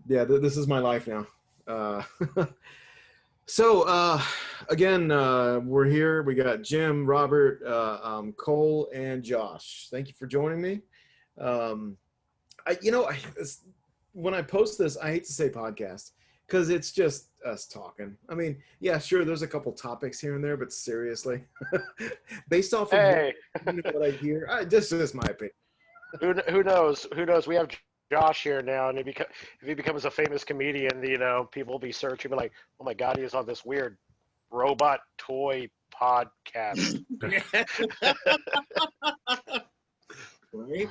Yeah, this is my life now. So again, we're here. We got Jim, Robert, Cole, and Josh. Thank you for joining me. Um, when I post this, I hate to say podcast because it's just us talking. I mean, yeah, sure, there's a couple topics here and there, but seriously, based off of Hey, what I hear, this is my opinion. who knows? Who knows? We have Josh here now, and if he becomes a famous comedian, people will be searching, be like, "Oh my God, he is on this weird robot toy podcast." Right?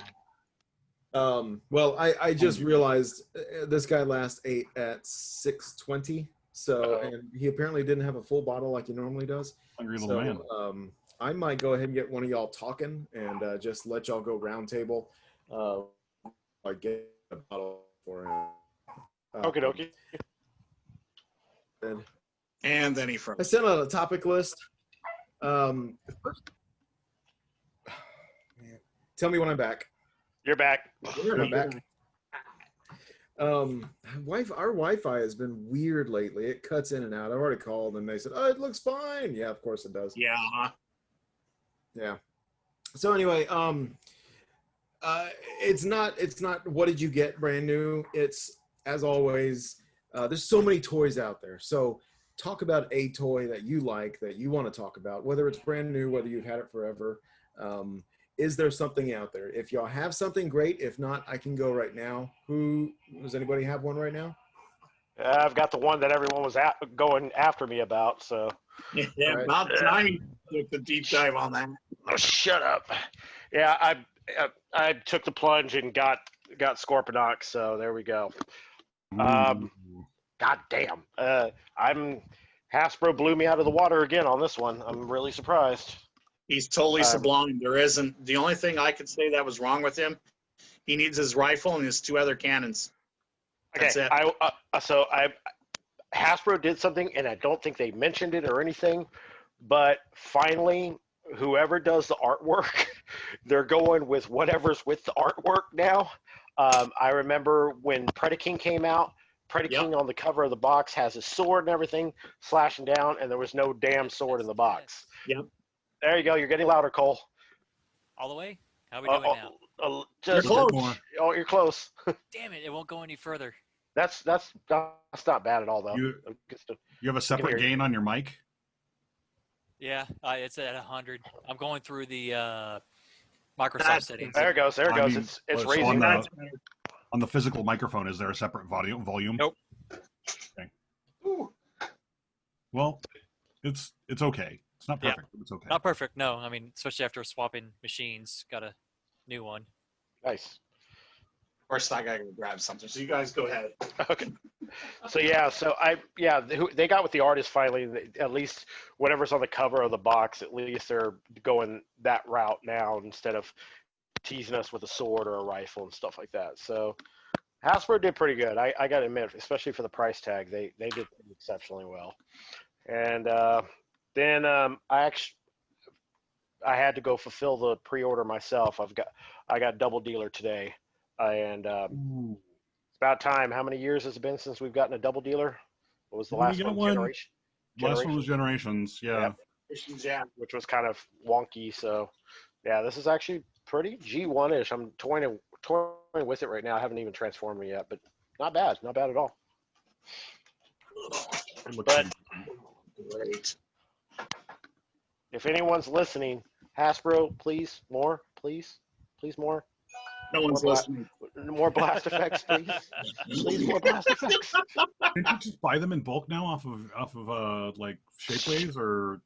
Well, I just realized this guy last ate at 6:20, so Uh-oh. and he apparently didn't have a full bottle like he normally does. Hungry little So man. I might go ahead and get one of y'all talking and just let y'all go round table. Like get a bottle for him. Okie dokie. And then he froze. I sent out a topic list. Man. Tell me when I'm back. You're back. I'm back. Our Wi-Fi has been weird lately. It cuts in and out. I've already called and they said, "Oh, it looks fine." Yeah, of course it does. Yeah. Yeah. So anyway, it's not what did you get brand new? It's, as always, there's so many toys out there. So talk about a toy that you like, that you want to talk about, whether it's brand new, whether you've had it forever. Is there something out there? If y'all have something, great. If not, I can go right now. Does anybody have one right now? I've got the one that everyone was going after me about. So. Yeah, Right. about time you took the deep dive on that. Oh, shut up. Yeah, I took the plunge and got Scorponok, so there we go. God damn. Hasbro blew me out of the water again on this one. I'm really surprised. He's totally sublime. There isn't. The only thing I could say that was wrong with him, he needs his rifle and his 2 other cannons. That's Okay, it. Hasbro did something, and I don't think they mentioned it or anything, but finally, whoever does the artwork, they're going with whatever's with the artwork now. I remember when Predaking came out, Predaking on the cover of the box has his sword and everything slashing down, and there was no damn sword in the box. Yep. There you go. You're getting louder, Cole. All the way? How are we doing now? Just, You're close. Oh, you're close. Damn it, it won't go any further. That's not bad at all, though. You have a separate gain on your mic? Yeah, it's at 100. I'm going through the Microsoft settings. There it goes. There it goes. It's so raising. On the physical microphone, is there a separate volume? Nope. Okay. Well, it's okay. It's not perfect, but it's okay. Not perfect, no. I mean, especially after swapping machines, got a new one. Nice. Of course, I gotta go grab something. So you guys go ahead. Okay. So they got with the artist finally. At least whatever's on the cover of the box, at least they're going that route now instead of teasing us with a sword or a rifle and stuff like that. So Hasbro did pretty good. I got to admit, especially for the price tag, they did exceptionally well. And then I had to go fulfill the pre-order myself. I got Double Dealer today, and it's about time. How many years has it been since we've gotten a Double Dealer? What was the last one? Generation. Last one was Generations, yeah. Yeah. Which was kind of wonky. So, yeah, this is actually pretty G1-ish. I'm toying with it right now. I haven't even transformed it yet, but not bad at all. But Great. if anyone's listening, Hasbro, please more. No one's listening. More blast effects, please. Please, more blast effects. Can't you just buy them in bulk now off of like Shapeways or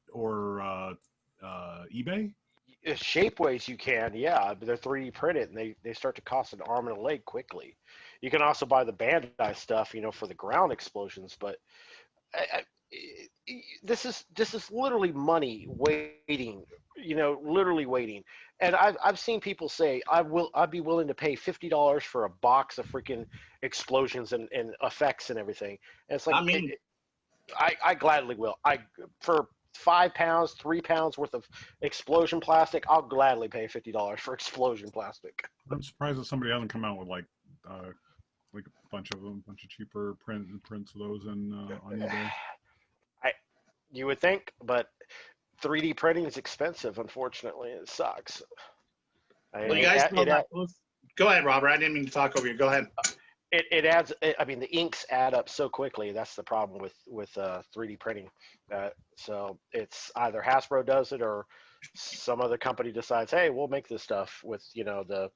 eBay? Shapeways you can, yeah, but they're 3D printed and they start to cost an arm and a leg quickly. You can also buy the Bandai stuff, for the ground explosions, but this is literally money waiting, literally waiting. And I've seen people say I'd be willing to pay $50 for a box of freaking explosions and effects and everything. And it's like, I gladly will. For 5 pounds, 3 pounds worth of explosion plastic, I'll gladly pay $50 for explosion plastic. I'm surprised that somebody hasn't come out with like like a bunch of them, a bunch of cheaper prints of those on eBay. You would think, but 3D printing is expensive. Unfortunately, it sucks. Well, you guys know that. Go ahead, Robert. I didn't mean to talk over you. Go ahead. It adds. I mean, the inks add up so quickly. That's the problem with 3D printing. So it's either Hasbro does it or some other company decides, hey, we'll make this stuff with the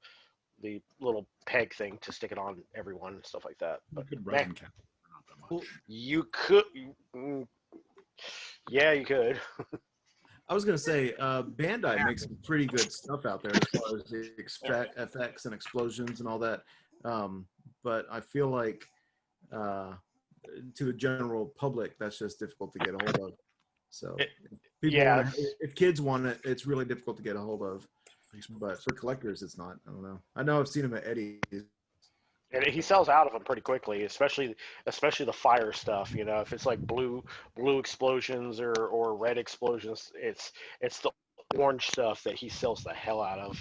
little peg thing to stick it on everyone and stuff like that. You But could resin cap not that much. you could, yeah, you could. I was gonna say, Bandai makes some pretty good stuff out there as far as the effects and explosions and all that. But I feel like to the general public, that's just difficult to get a hold of. So if kids want it, it's really difficult to get a hold of. But for collectors, it's not. I don't know. I know I've seen them at Eddie's. And he sells out of them pretty quickly, especially the fire stuff. If it's like blue explosions or red explosions, it's the orange stuff that he sells the hell out of.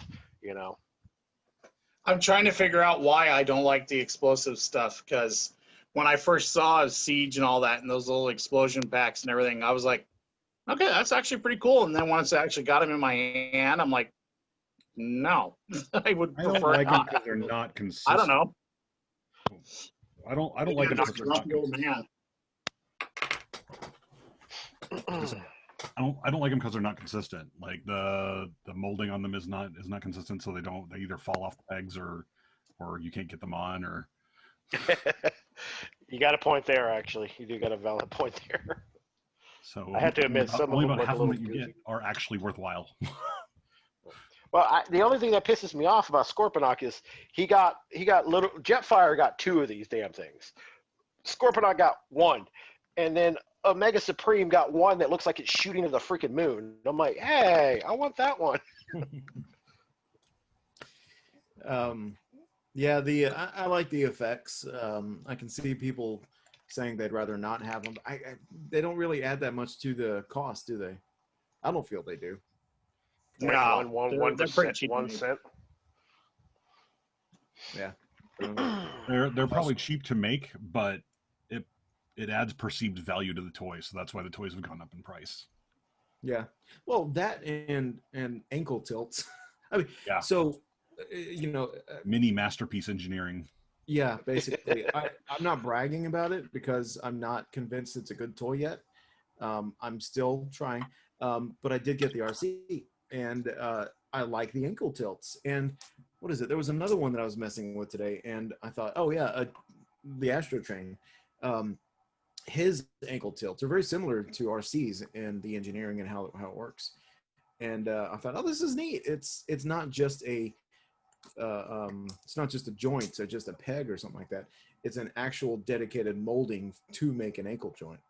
I'm trying to figure out why I don't like the explosive stuff, because when I first saw Siege and all that and those little explosion packs and everything, I was like, okay, that's actually pretty cool. And then once I actually got them in my hand, I'm like, no, I would prefer don't like not. them because they're not consistent. I don't know. I don't like them because they're not consistent. I don't like them because they're not consistent. Like the molding on them is not consistent, so they either fall off the pegs or you can't get them on or. You got a point there. Actually, you do got a valid point there. So I have to admit, some only of them about half of them that you goofy. get are actually worthwhile. Well, the only thing that pisses me off about Scorponok is he got little Jetfire got 2 of these damn things. Scorponok got 1, and then Omega Supreme got 1 that looks like it's shooting at the freaking moon. I'm like, hey, I want that one. Yeah, I like the effects. I can see people saying they'd rather not have them. They don't really add that much to the cost, do they? I don't feel they do. No, 1%, 1 cent. Yeah, they're probably cheap to make, but it adds perceived value to the toy, so that's why the toys have gone up in price. Yeah, well, that and ankle tilts. I mean, yeah. So mini masterpiece engineering. Yeah, basically. I'm not bragging about it because I'm not convinced it's a good toy yet. I'm still trying, but I did get the RC, and I like the ankle tilts. And what is it? There was another one that I was messing with today, and I thought, oh yeah, the Astro Train. His ankle tilts are very similar to RC's in the engineering and how it works. And I thought, oh, this is neat. It's not just a joint or just a peg or something like that. It's an actual dedicated molding to make an ankle joint,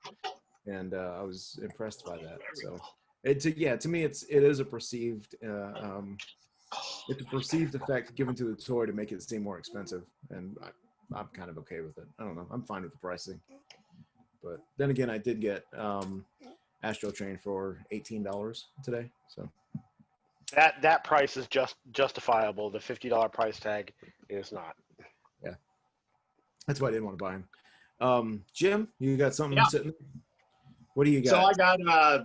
and I was impressed by that. So to me it is a perceived it's a perceived effect given to the toy to make it seem more expensive, and I'm kind of okay with it. I don't know, I'm fine with the pricing. But then again, I did get Astro Train for $18 today, so that price is just justifiable. The $50 price tag is not. Yeah, that's why I didn't want to buy him. Jim, you got something sitting? What do you got? So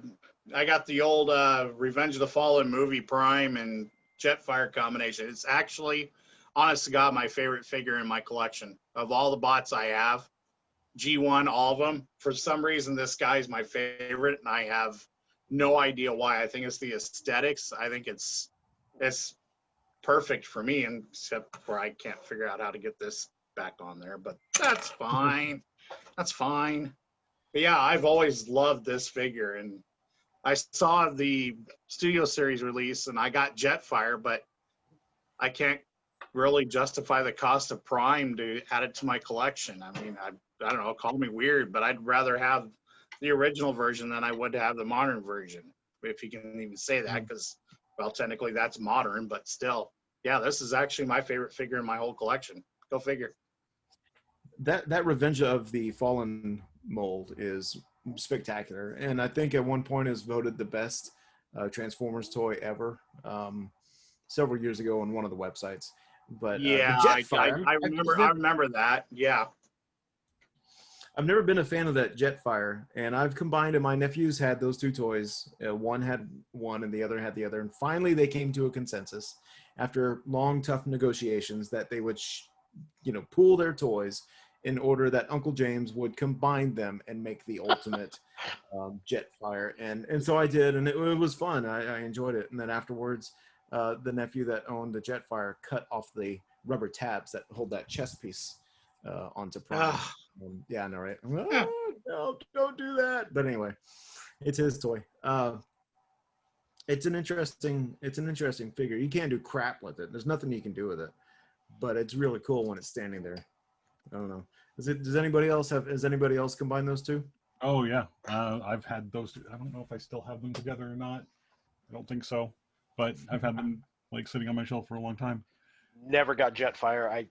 I got the old Revenge of the Fallen movie Prime and Jetfire combination. It's actually, honest to God, my favorite figure in my collection of all the bots I have. G1, all of them. For some reason, this guy's my favorite, and I have no idea why. I think it's the aesthetics. I think it's perfect for me, except for I can't figure out how to get this back on there, but that's fine. That's fine. But yeah, I've always loved this figure, and I saw the Studio Series release, and I got Jetfire, but I can't really justify the cost of Prime to add it to my collection. I mean, I don't know, call me weird, but I'd rather have the original version than I would have the modern version, if you can even say that, because, well, technically that's modern, but still, yeah, this is actually my favorite figure in my whole collection. Go figure. That Revenge of the Fallen mold is spectacular, and I think at one point is voted the best Transformers toy ever several years ago on one of the websites. But Yeah, the I Jetfire, remember that. Yeah. I've never been a fan of that Jetfire, and I've combined, and my nephews had those two toys. One had one, and the other had the other. And finally, they came to a consensus after long, tough negotiations that they would, pool their toys in order that Uncle James would combine them and make the ultimate Jetfire. And so I did, and it was fun. I enjoyed it. And then afterwards, the nephew that owned the Jetfire cut off the rubber tabs that hold that chest piece onto Prime. Yeah, I know, right? No, don't do that. But anyway, it's his toy. It's an interesting figure. You can't do crap with it. There's nothing you can do with it, but it's really cool when it's standing there. I don't know. Has anybody else combined those two? Oh yeah, I've had those two. I don't know if I still have them together or not. I don't think so, but I've had them like sitting on my shelf for a long time. Never got Jetfire.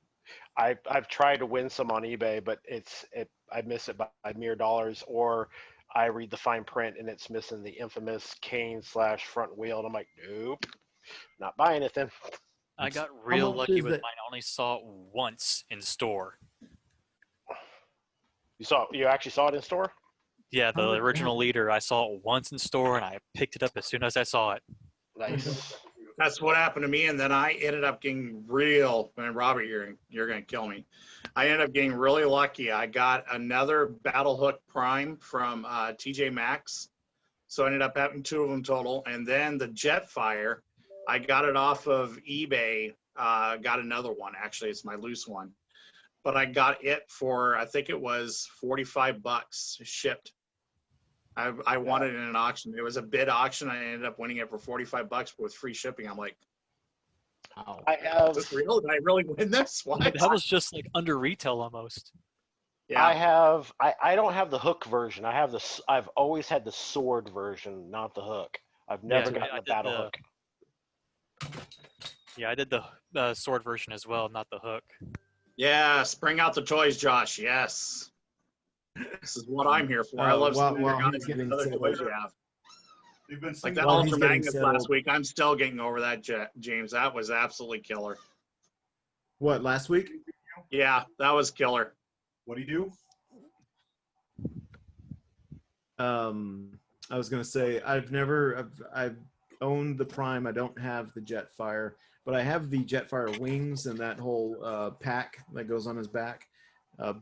I've tried to win some on eBay, but I miss it by mere dollars, or I read the fine print and it's missing the infamous cane / front wheel, and I'm like, nope, not buying it then. I got real lucky with mine. I only saw it once in store. You actually saw it in store? Yeah, the original leader. I saw it once in store, and I picked it up as soon as I saw it. Nice. That's what happened to me, and then I ended up getting and Robert, you're going to kill me. I ended up getting really lucky. I got another Battle Hook Prime from TJ Maxx, so I ended up having 2 of them total. And then the Jetfire, I got it off of eBay. Got another one. Actually, it's my loose one, but I got it for, I think it was $45 shipped. I won it in an auction. It was a bid auction. I ended up winning it for $45 with free shipping. I'm like, wow. Is this real? Did I really win this? What? That was just like under retail almost. Yeah. I don't have the hook version. I've always had the sword version, not the hook. I've never gotten the battle hook. Yeah, I did the sword version as well, not the hook. Yeah, bring out the toys, Josh. Yes. This is what I'm here for. I love seeing the other toys you have. Like that Ultra Magnus last week. I'm still getting over that, James. That was absolutely killer. What, last week? Yeah, that was killer. What do you do? I was gonna say I've owned the Prime. I don't have the Jetfire, but I have the Jetfire wings and that whole pack that goes on his back.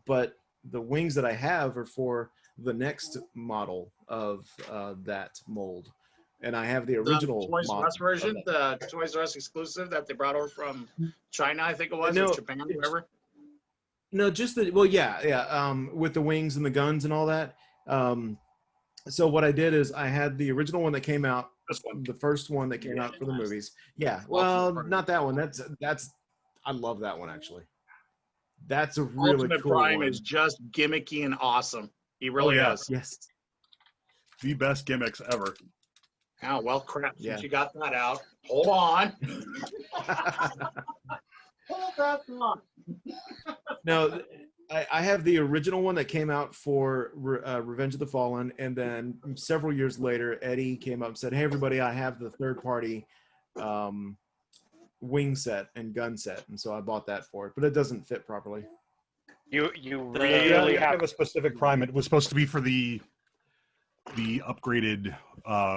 But the wings that I have are for the next model of that mold, and I have the original Toys R Us version, the Toys R Us exclusive that they brought over from China, I think it was, or Japan, whatever. No, just with the wings and the guns and all that. So what I did is I had the original one that came out, the first one that came out for the movies. Yeah, well, not that one. That's I love that one actually. That's a really Ultimate cool Prime one. is just gimmicky and awesome. He really is. Yes. The best gimmicks ever. Oh, well, crap. Since you got that out, hold on. Hold that on. No, I have the original one that came out for Revenge of the Fallen, and then several years later, Eddie came up and said, "Hey, everybody, I have the third-party wing set and gun set," and so I bought that for it, but it doesn't fit properly. You really have a specific Prime. It was supposed to be for the upgraded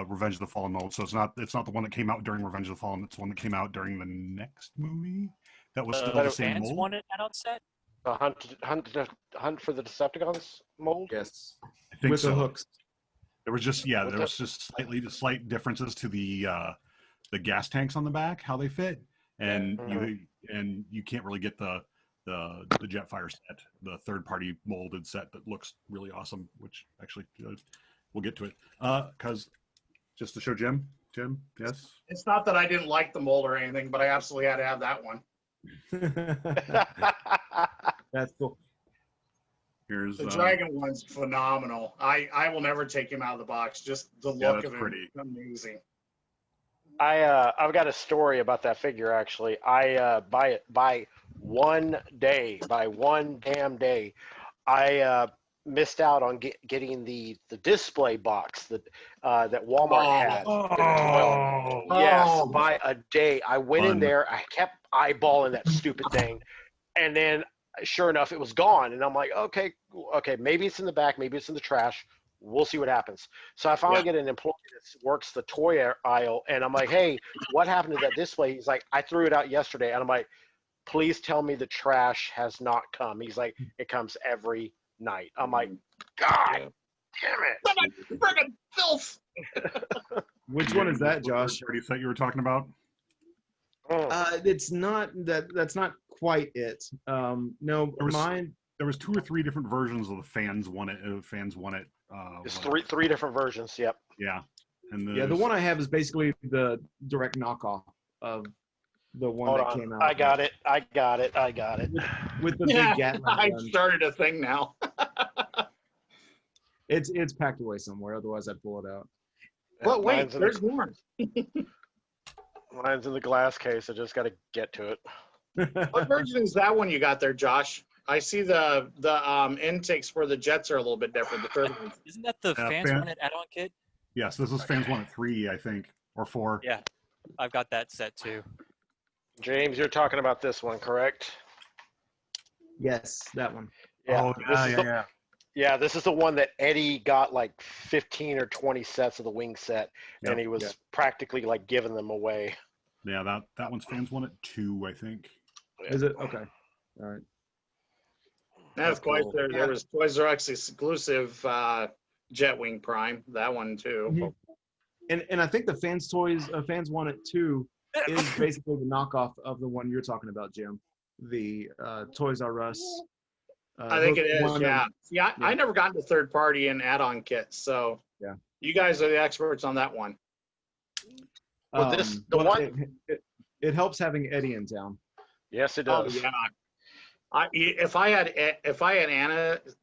Revenge of the Fallen mold, so it's not the one that came out during Revenge of the Fallen. It's the one that came out during the next movie. That was still the same mold. Wanted add-on set? Hunt for the Decepticons mold? Yes. I think with so. The hooks. There was just slight differences to the gas tanks on the back, how they fit, and you can't really get the Jetfire set, the third-party molded set that looks really awesome. Which actually we'll get to it because just to show Jim, yes. It's not that I didn't like the mold or anything, but I absolutely had to have that one. That's cool. Here's the dragon one's phenomenal. I will never take him out of the box. Just the look of him, amazing. I've got a story about that figure actually. By one damn day, I missed out on getting the display box that Walmart had. Yes, by a day. I went in there. eyeballing that stupid thing. And then sure enough, it was gone. And I'm like, okay, maybe it's in the back, maybe it's in the trash. We'll see what happens. So I finally get an employee that works the toy aisle, and I'm like, hey, what happened to that display? He's like, I threw it out yesterday. And I'm like, please tell me the trash has not come. He's like, it comes every night. I'm like, God damn it. Friggin' filth. Which one is that, Josh? Party set you were talking about? It's not that. That's not quite it. No, mine. There was 2 or 3 different versions of the fans won it. It's three different versions. Yep. Yeah. And the one I have is basically the direct knockoff of the one that came out. I got it. With the big Gatling I gun. started a thing now. It's packed away somewhere. Otherwise, I'd pull it out. But wait, there's more. Mine's in the glass case. I just got to get to it. What version is that one you got there, Josh? I see the intakes for the jets are a little bit different. The third one. Isn't that the fans wanted add-on kit? Yes, this is fans won at 3, I think, or 4. Yeah, I've got that set too. James, you're talking about this one, correct? Yes, that one. Yeah. Yeah. Yeah, this is the one that Eddie got like 15 or 20 sets of the wing set, and he was practically like giving them away. Yeah, that one's fans won at 2, I think. Is it? Okay. All right. That's quite cool. There was Toys R Us exclusive Jetwing Prime. That one too. Mm-hmm. And I think the fans won it too is basically the knockoff of the one you're talking about, Jim. The Toys R Us. I think it is. Yeah. I never got into third party and add-on kits, so you guys are the experts on that one. Well, it helps having Eddie in town. Yes, it does. Oh, yeah. If I had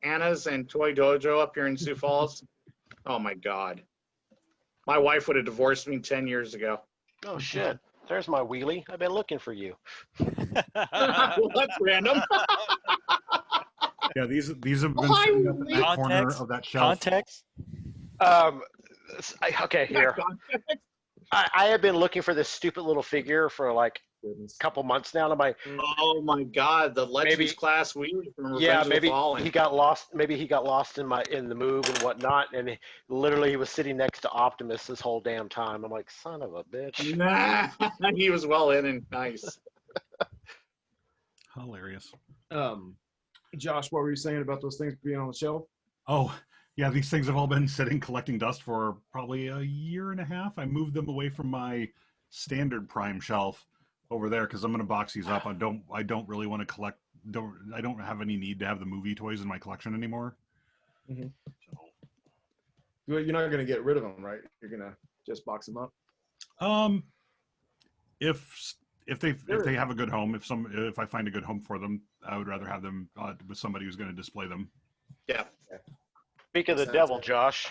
Anna's and Toy Dojo up here in Sioux Falls, oh my God, my wife would have divorced me 10 years ago. Oh shit! There's my wheelie. I've been looking for you. Well, that's random. Yeah, these have been sitting up in that corner of that shelf. Context? Okay, here. I have been looking for this stupid little figure for like a couple months now. And I'm like, oh my God, the Legends class wheelie from Revenge of the Fallen. he got lost. Maybe he got lost in the move and whatnot. And he was sitting next to Optimus this whole damn time. I'm like, son of a bitch. Nah, he was well in and nice. Hilarious. Josh, what were you saying about those things being on the shelf? Oh, yeah, these things have all been sitting collecting dust for probably a year and a half. I moved them away from my standard Prime shelf over there because I'm going to box these up. I don't really want to collect. I don't have any need to have the movie toys in my collection anymore. Mm-hmm. So. You're not going to get rid of them, right? You're going to just box them up. If they have a good home, if I find a good home for them, I would rather have them with somebody who's going to display them. Yeah. Speak of the devil, Josh.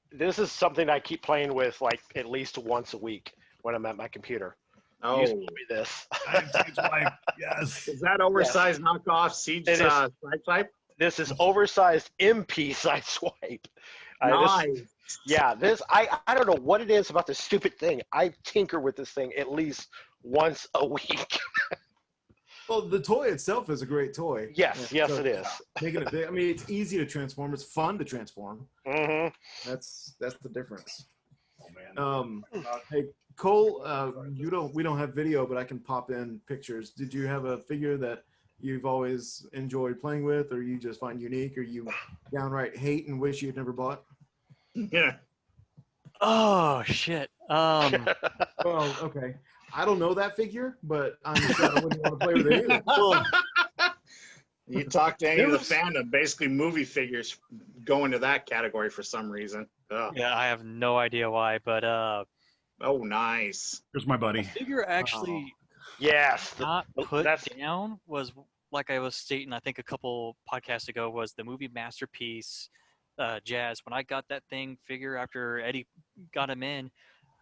This is something I keep playing with like at least once a week when I'm at my computer. Oh, you me this. Yes. Is that oversized knockoff Siege side swipe? This is oversized MP side swipe. Nice. I don't know what it is about this stupid thing. I tinker with this thing at least once a week. Well, the toy itself is a great toy. Yes, it is. Making it big. I mean, it's easy to transform. It's fun to transform. Mm-hmm. That's the difference. Oh man. Hey Cole, we don't have video, but I can pop in pictures. Did you have a figure that you've always enjoyed playing with, or you just find unique, or you downright hate and wish you'd never bought? Yeah. Oh shit. Well, okay. I don't know that figure, but I'm sure I wouldn't want to play with it either. Well, you talk to any of the fandom, basically movie figures go into that category for some reason. Ugh. Yeah, I have no idea why, but oh, nice. Here's my buddy. the figure actually not put down was, like I was stating, I think a couple podcasts ago, was the movie Masterpiece Jazz. When I got that thing figure after Eddie got him in,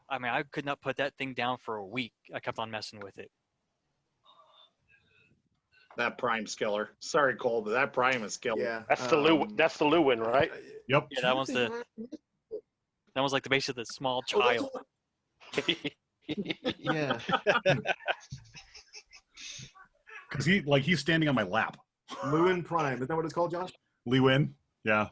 I mean, I could not put that thing down for a week. I kept on messing with it. That Prime's killer. Sorry, Cole, but that Prime is killer. yeah. That's the Lewin, right? Yep. Yeah, that was like the base of the small child. Yeah. Because he's standing on my lap. Lewin Prime. Is that what it's called, Josh? Lee Win. Yeah.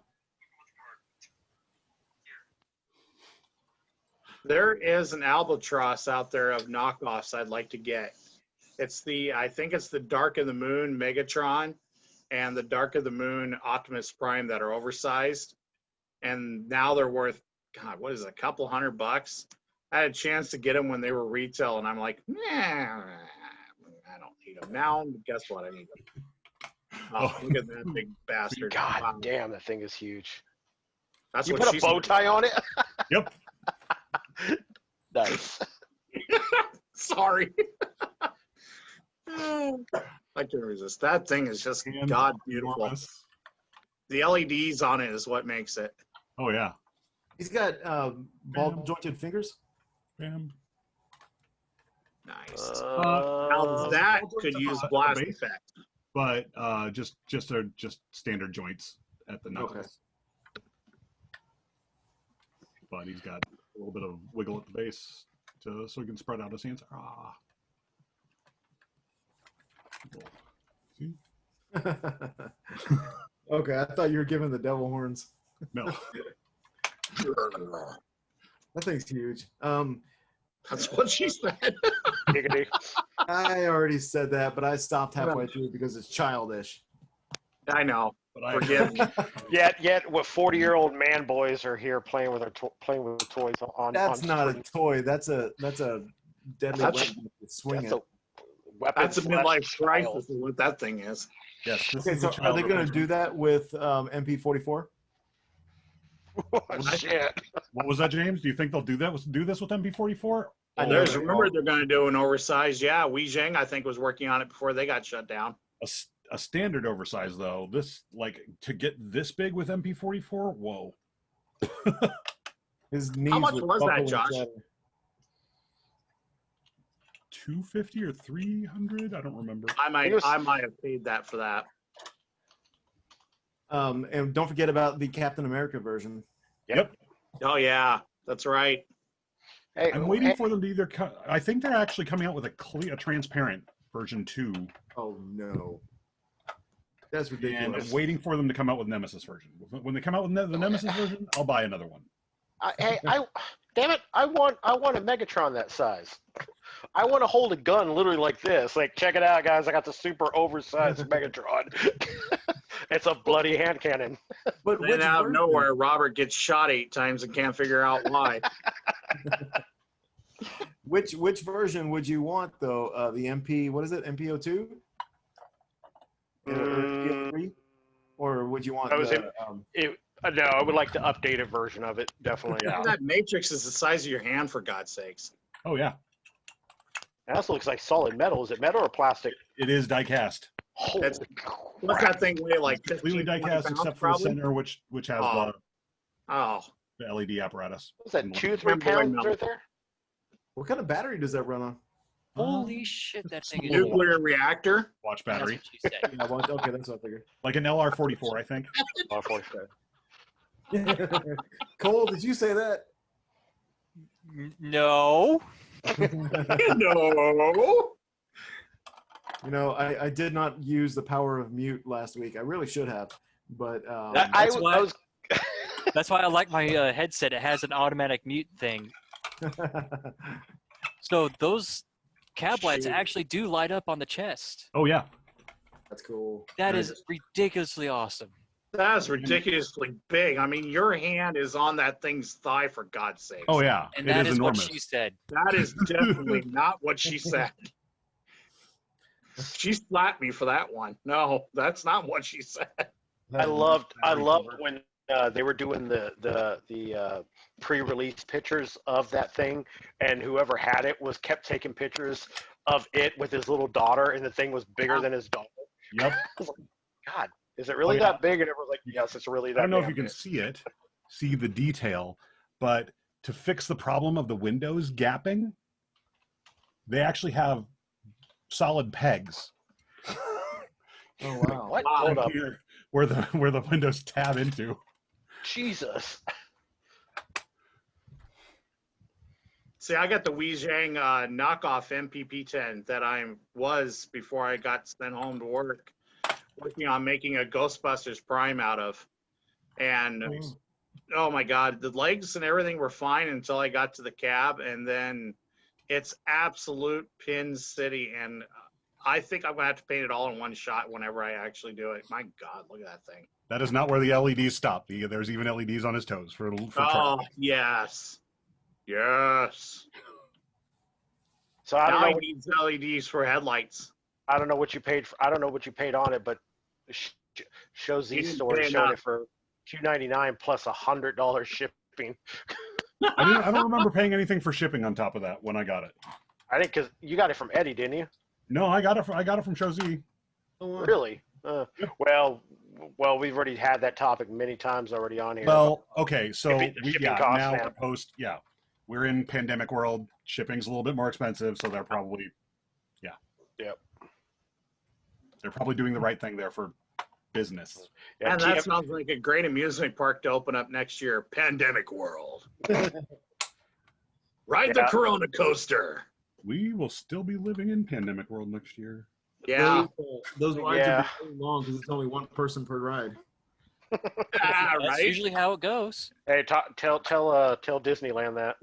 There is an albatross out there of knockoffs I'd like to get. I think it's the Dark of the Moon Megatron and the Dark of the Moon Optimus Prime that are oversized. And now they're worth, God, what is it, a couple $100? I had a chance to get them when they were retail, and I'm like, nah, I don't need them. Now, guess what? I need them. Oh, look at that big bastard. God Wow. damn, that thing is huge. That's You what put a bow tie on it? Yep. Nice. Sorry. I can't resist. That thing is just And God beautiful. enormous. The LEDs on it is what makes it. Oh yeah. He's got ball jointed fingers. Bam. Nice. Now that could use blast base? effect. But just standard joints at the knuckles. Okay. But he's got a little bit of wiggle at the base so he can spread out his hands. Ah. See? Okay, I thought you were giving the devil horns. No. That thing's huge. That's what she said. Giggity. I already said that, but I stopped halfway through because it's childish. I know. But Forgive me. Yet, what 40-year-old man boys are here playing with toys on. That's on not a screen. toy. That's a deadly That's- weapon. Swing That's it. a weapon. That's a midlife crisis is what that thing is. yes. This Okay, is so a are child they going to reference. do that with MP44? Oh, shit. What was that, James? Do you think they'll do this with MP44? I know. There's a rumor they're going to do an oversized. Yeah, Wei Zheng, I think, was working on it before they got shut down. A standard oversize though. This to get this big with MP44. Whoa. His knees How much would was that, buckle and Josh? shatter. 250 or 300? I don't remember. I might was- have paid that for that. And don't forget about the Captain America version. Yep. Oh yeah, that's right. Hey, I'm waiting for them to either. I think they're actually coming out with a transparent version 2. Oh no, that's And ridiculous. I'm waiting for them to come out with Nemesis version. When they come out with the Nemesis version, I'll buy another one. Damn it! I want a Megatron that size. I want to hold a gun literally like this. Like, check it out, guys! I got the super oversized Megatron. It's a bloody hand cannon. But Then out of nowhere, Robert gets shot 8 times and can't figure out why. which version would you want though? The MP, what is it? MPO2? Or MP03? Or would you want That was the, No, I would like the updated version of it. Definitely. Yeah. That matrix is the size of your hand, for God's sakes. Oh yeah, It also looks like solid metal. Is it metal or plastic? it is die cast. Holy That's- What's that thing weigh, like 15, Completely die 20 cast pounds, except for the probably? center, which has Oh. the LED apparatus. What's that? 2-3 pounds right there? what kind of battery does that run on? Holy shit, that thing is. Nuclear reactor. Watch That's battery, what she said. Yeah, well, okay, that's what I figured. like an LR44, I think. Oh, 45. Cole, did you say that? No. No. You know, I did not use the power of mute last week. I really should have, but I why- was. That's why I like my headset. It has an automatic mute thing. So those cab lights Shoot. actually do light up on the chest. Oh yeah, that's cool. That is ridiculously awesome. That's ridiculously big. I mean, your hand is on that thing's thigh, for God's sake. oh yeah, And it that is is what enormous. she said. That is definitely not what she said. She slapped me for that one. No, that's not what she said. I loved when they were doing the pre-release pictures of that thing, and whoever had it kept taking pictures of it with his little daughter, and the thing was bigger than his daughter. Yep. God, is it really Oh, yeah. that big? And everyone's like, yes, it's really that. I don't know if damn you can big. see the detail, but to fix the problem of the windows gapping, they actually have solid pegs. Oh wow. What? Wow. Hold up. Here, where the windows tab into. Jesus. See, I got the Weijing knockoff MPP-10 that was before I got sent home to work, working on making a Ghostbusters Prime out of. And oh my God, the legs and everything were fine until I got to the cab, and then it's absolute pin city. And I think I'm gonna have to paint it all in one shot whenever I actually do it. My God, look at that thing. That is not where the LEDs stop. There's even LEDs on his toes for Oh traffic. yes, yes. So I don't Now know. he needs LEDs for headlights. I don't know what you paid for. I don't know what you paid on it, but the Show You Z didn't store pay showed enough. it for $299 plus $100 shipping. I don't remember paying anything for shipping on top of that when I got it. I think because you got it from Eddie, didn't you? No, I got it from Show Z. Oh, wow. Really? Well, we've already had that topic many times already on here. Well, okay, so The shipping costs now now. we're in pandemic world. Shipping's a little bit more expensive, so they're probably Yep. they're probably doing the right thing there for business. Yeah, And that sounds like a great amusement park to open up next year. Pandemic World. Ride the Corona coaster. We will still be living in pandemic world next year. Yeah. Those rides are very long because it's only one person per ride. That's That's usually how it goes. Hey, tell Disneyland that.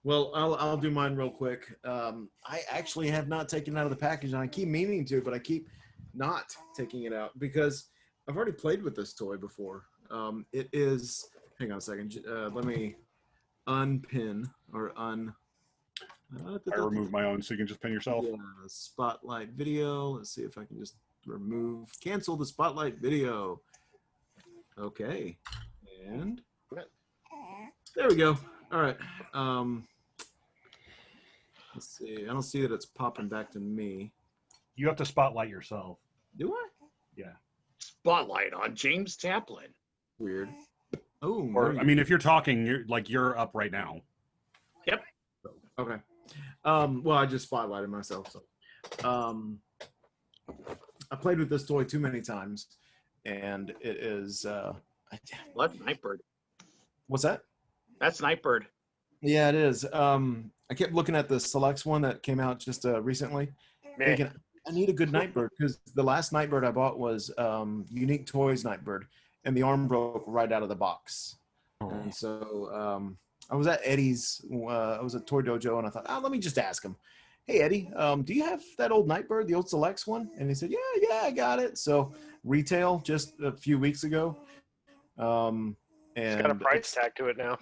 Well, I'll do mine real quick. I actually have not taken it out of the package, and I keep meaning to, but I keep not taking it out because I've already played with this toy before. It is. Hang on a second. Let me unpin or un. I removed my own, so you can just pin yourself. Yeah, spotlight video. Let's see if I can just cancel the spotlight video. Okay, and there we go. All right. Let's see. I don't see that it's popping back to me. You have to spotlight yourself. Do I? Yeah. Spotlight on James Taplin. Weird. Oh. Or I mean, if you're talking, you're up right now. Yep. Okay. Well, I just spotlighted myself. So, I played with this toy too many times, and it is. That's Nightbird. What's that? That's Nightbird. Yeah, it is. I kept looking at the Selects one that came out just recently, thinking I need a good Nightbird because the last Nightbird I bought was Unique Toys Nightbird, and the arm broke right out of the box. Oh. And so I was at Eddie's. I was at Toy Dojo, and I thought, let me just ask him. Hey, Eddie, do you have that old Nightbird, the old Selects one? And he said, yeah, I got it. So retail just a few weeks ago. And it's got a price tag to it now.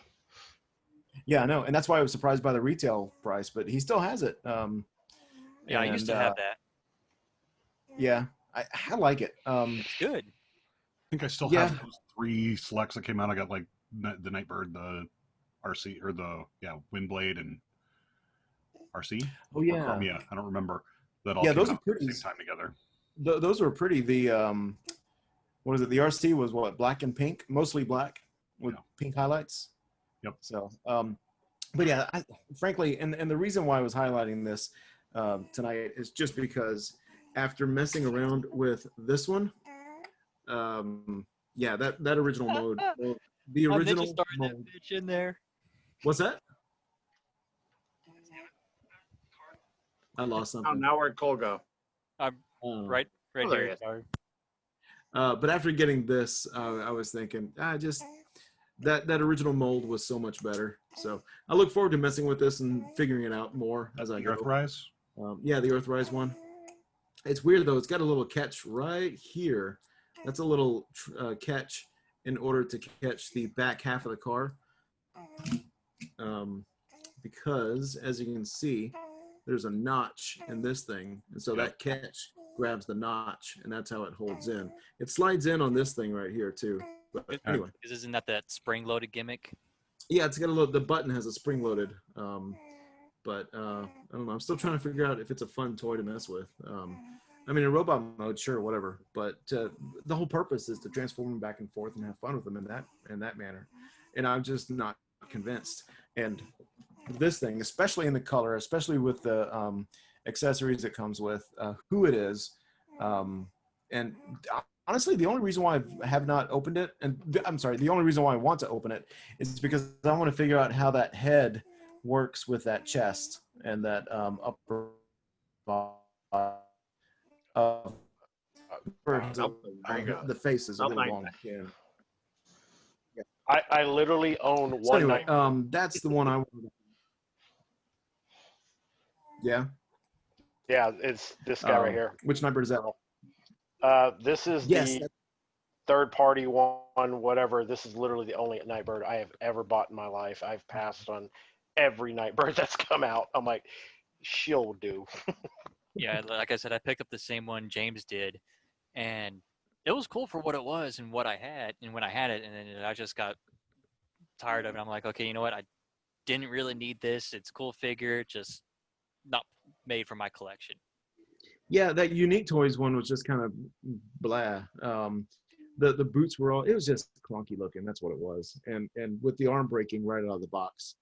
Yeah, I know, and that's why I was surprised by the retail price, but he still has it. Yeah, I used to have that. Yeah, I like it. It's good. I think I still have those 3 Selects that came out. I got like the Nightbird, the RC, or the Windblade and RC. Oh yeah, yeah. I don't remember that all. Yeah, came those out are pretty. At the same time together. Those were pretty. The what is it? The RC was what, black and pink, mostly black with pink highlights. Yep. So, but yeah, frankly, and the reason why I was highlighting this tonight is just because after messing around with this one, yeah, that original mode, the original mode. That bitch in there. What's that? I lost something. Oh, now where'd Cole go? Right here. Sorry. But after getting this, I was thinking, that original mold was so much better. So I look forward to messing with this and figuring it out more as I go. Earthrise? Yeah, the Earthrise one. It's weird though. It's got a little catch right here. That's a little catch in order to catch the back half of the car. Because as you can see, there's a notch in this thing. And so that catch grabs the notch, and that's how it holds in. It slides in on this thing right here too. But anyway. Isn't that spring-loaded gimmick? Yeah, it's got the button has a spring-loaded. But I don't know. I'm still trying to figure out if it's a fun toy to mess with. I mean, in robot mode, sure, whatever. But the whole purpose is to transform them back and forth and have fun with them in that manner. And I'm just not convinced. And this thing, especially in the color, especially with the accessories it comes with, who it is, and honestly, the only reason why I have not opened it, and I'm sorry, the only reason why I want to open it is because I want to figure out how that head works with that chest and that upper There you go. the face is a little Something like long. that. Yeah. I literally own So one anyway, Nightbird. that's the one I wanted. Yeah. Yeah, it's this guy right here. Which Nightbird is that? This is Yes. the third-party one, whatever. This is literally the only Nightbird I have ever bought in my life. I've passed on every Nightbird that's come out. I'm like, she'll do. Yeah, like I said, I picked up the same one James did, and it was cool for what it was and what I had, and when I had it, and then I just got tired of it. I'm like, okay, you know what? I didn't really need this. It's a cool figure, just not made for my collection. Yeah, that Unique Toys one was just kind of blah. The boots were all, it was just clunky looking. That's what it was. And with the arm breaking right out of the box.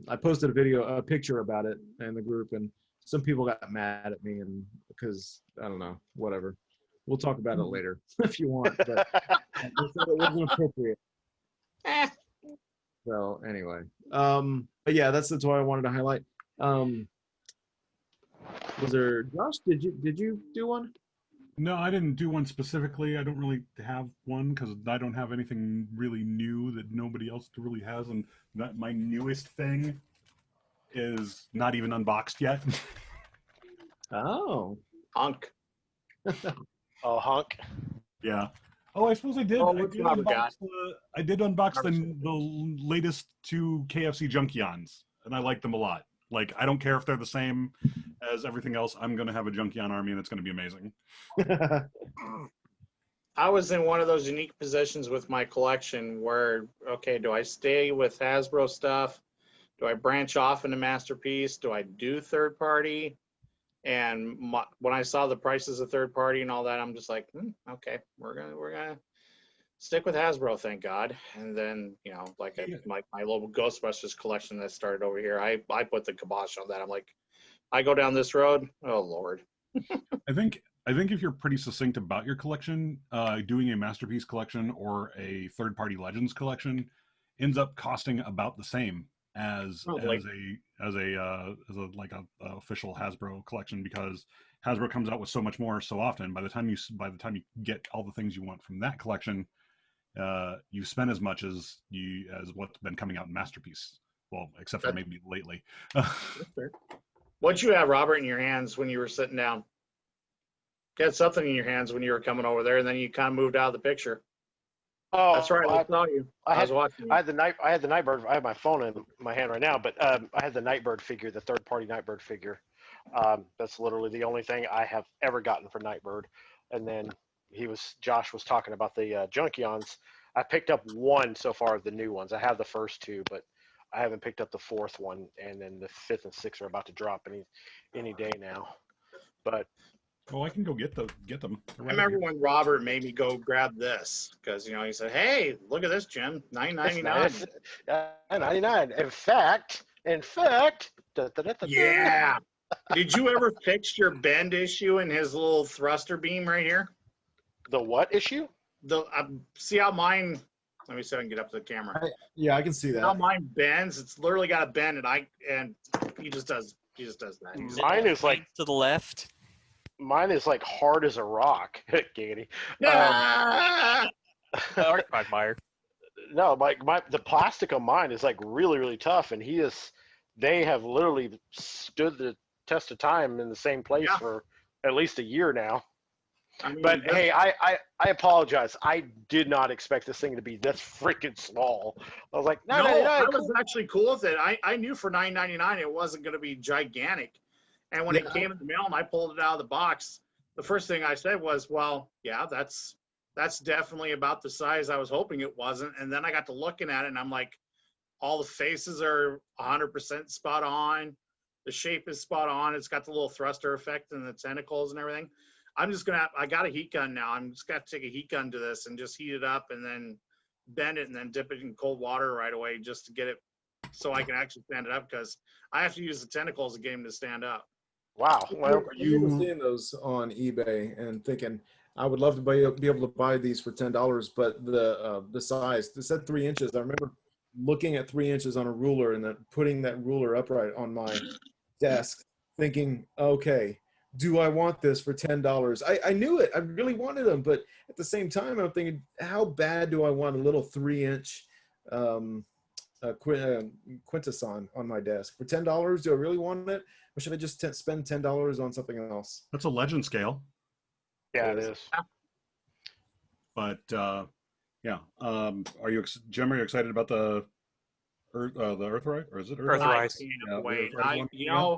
I posted a picture about it in the group, and some people got mad at me, and because I don't know, whatever. We'll talk about it later if you want, but they said it wasn't appropriate. So anyway, but yeah, that's the toy I wanted to highlight. Was there, Josh? Did you do one? No, I didn't do one specifically. I don't really have one because I don't have anything really new that nobody else really has, and that my newest thing is not even unboxed yet. Oh, Hunk. Oh, hunk. Yeah. Oh, I suppose I did. Oh, I what's did Robert unbox, I did unbox Robert the latest two KFC Junkions, and I like them a lot. Like, I don't care if they're the same as everything else. I'm going to have a Junkion army, and it's going to be amazing. I was in one of those unique positions with my collection where, okay, do I stay with Hasbro stuff? Do I branch off into Masterpiece? Do I do third party? And when I saw the prices of third party and all that, I'm just like, okay, we're gonna stick with Hasbro, thank God. And then, you know, like my little Ghostbusters collection that started over here, I put the kibosh on that. I'm like, I go down this road, oh Lord. I think if you're pretty succinct about your collection, doing a Masterpiece collection or a third-party Legends collection ends up costing about the same as a official Hasbro collection, because Hasbro comes out with so much more so often. By the time you get all the things you want from that collection, you spend as much as what's been coming out in Masterpiece. Well, except for maybe lately. What'd you have, Robert, in your hands when you were sitting down? You had something in your hands when you were coming over there, and then you kind of moved out of the picture. Oh, That's right. I saw you. I was watching you. I had the Nightbird. I have my phone in my hand right now, but I had the Nightbird figure, the third-party Nightbird figure. That's literally the only thing I have ever gotten for Nightbird. And then Josh was talking about the Junkions. I picked up one so far of the new ones. I have the first two, but I haven't picked up the fourth one, and then the fifth and sixth are about to drop any day now. But I can go get them. I remember when Robert made me go grab this because, you know, he said, "Hey, look at this, Jim, $9.99." $9.99. In fact. Yeah. Did you ever fix your bend issue in his little thruster beam right here? The what issue? See how mine. Let me see if I can get up to the camera. yeah, I can see that. How mine bends? It's literally got a bend, and he just does that. Mine is like to the left. Mine is like hard as a rock, Giggity. Quagmire. No, the plastic on mine is like really, really tough, and they have literally stood the test of time in the same place for at least a year now. I mean, but hey, I apologize. I did not expect this thing to be this freaking small. I was like, no, I was actually cool with it. I knew for $9.99 it wasn't going to be gigantic. And when it came in the mail and I pulled it out of the box, the first thing I said was, well, yeah, that's definitely about the size I was hoping it wasn't. And then I got to looking at it, and I'm like, all the faces are 100% spot on. The shape is spot on. It's got the little thruster effect and the tentacles and everything. I got a heat gun now. I'm just going to take a heat gun to this and just heat it up and then bend it and then dip it in cold water right away just to get it so I can actually stand it up, because I have to use the tentacles to get him to stand up. Wow. Well, you were seeing those on eBay and thinking, I would love to be able to buy these for $10, but the size, it said 3 inches. I remember looking at 3 inches on a ruler and then putting that ruler upright on my desk, thinking, okay, do I want this for $10? I knew it. I really wanted them, but at the same time, I'm thinking, how bad do I want a little 3-inch quintesson on my desk for $10? Do I really want it, or should I just spend $10 on something else? That's a legend scale. Yeah, it is. But yeah, are you, Jim? Are you excited about the Earthrise, or is it Earthrise? Earthrise. Yeah, wait. Yeah.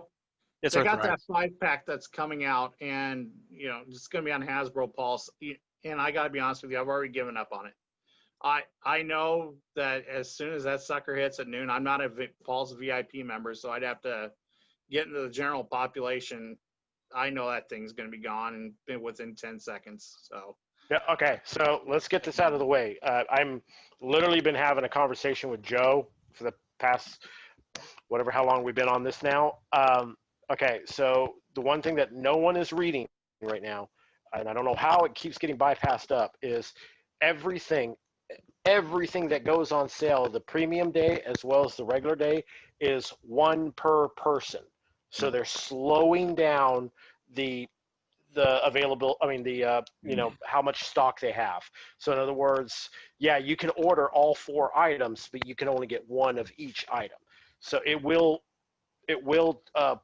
It's they got Earthrise. that 5-pack that's coming out, and it's going to be on Hasbro Pulse. And I got to be honest with you, I've already given up on it. I know that as soon as that sucker hits at noon, I'm not a Pulse VIP member, so I'd have to get into the general population. I know that thing's going to be gone and within 10 seconds. So. Yeah. Okay. So let's get this out of the way. I'm literally been having a conversation with Joe for the past how long we've been on this now. Okay. So the one thing that no one is reading right now, and I don't know how it keeps getting bypassed up, is everything that goes on sale the premium day as well as the regular day is one per person. So they're slowing down the available, how much stock they have. So in other words, yeah, you can order all 4 items, but you can only get one of each item. So it will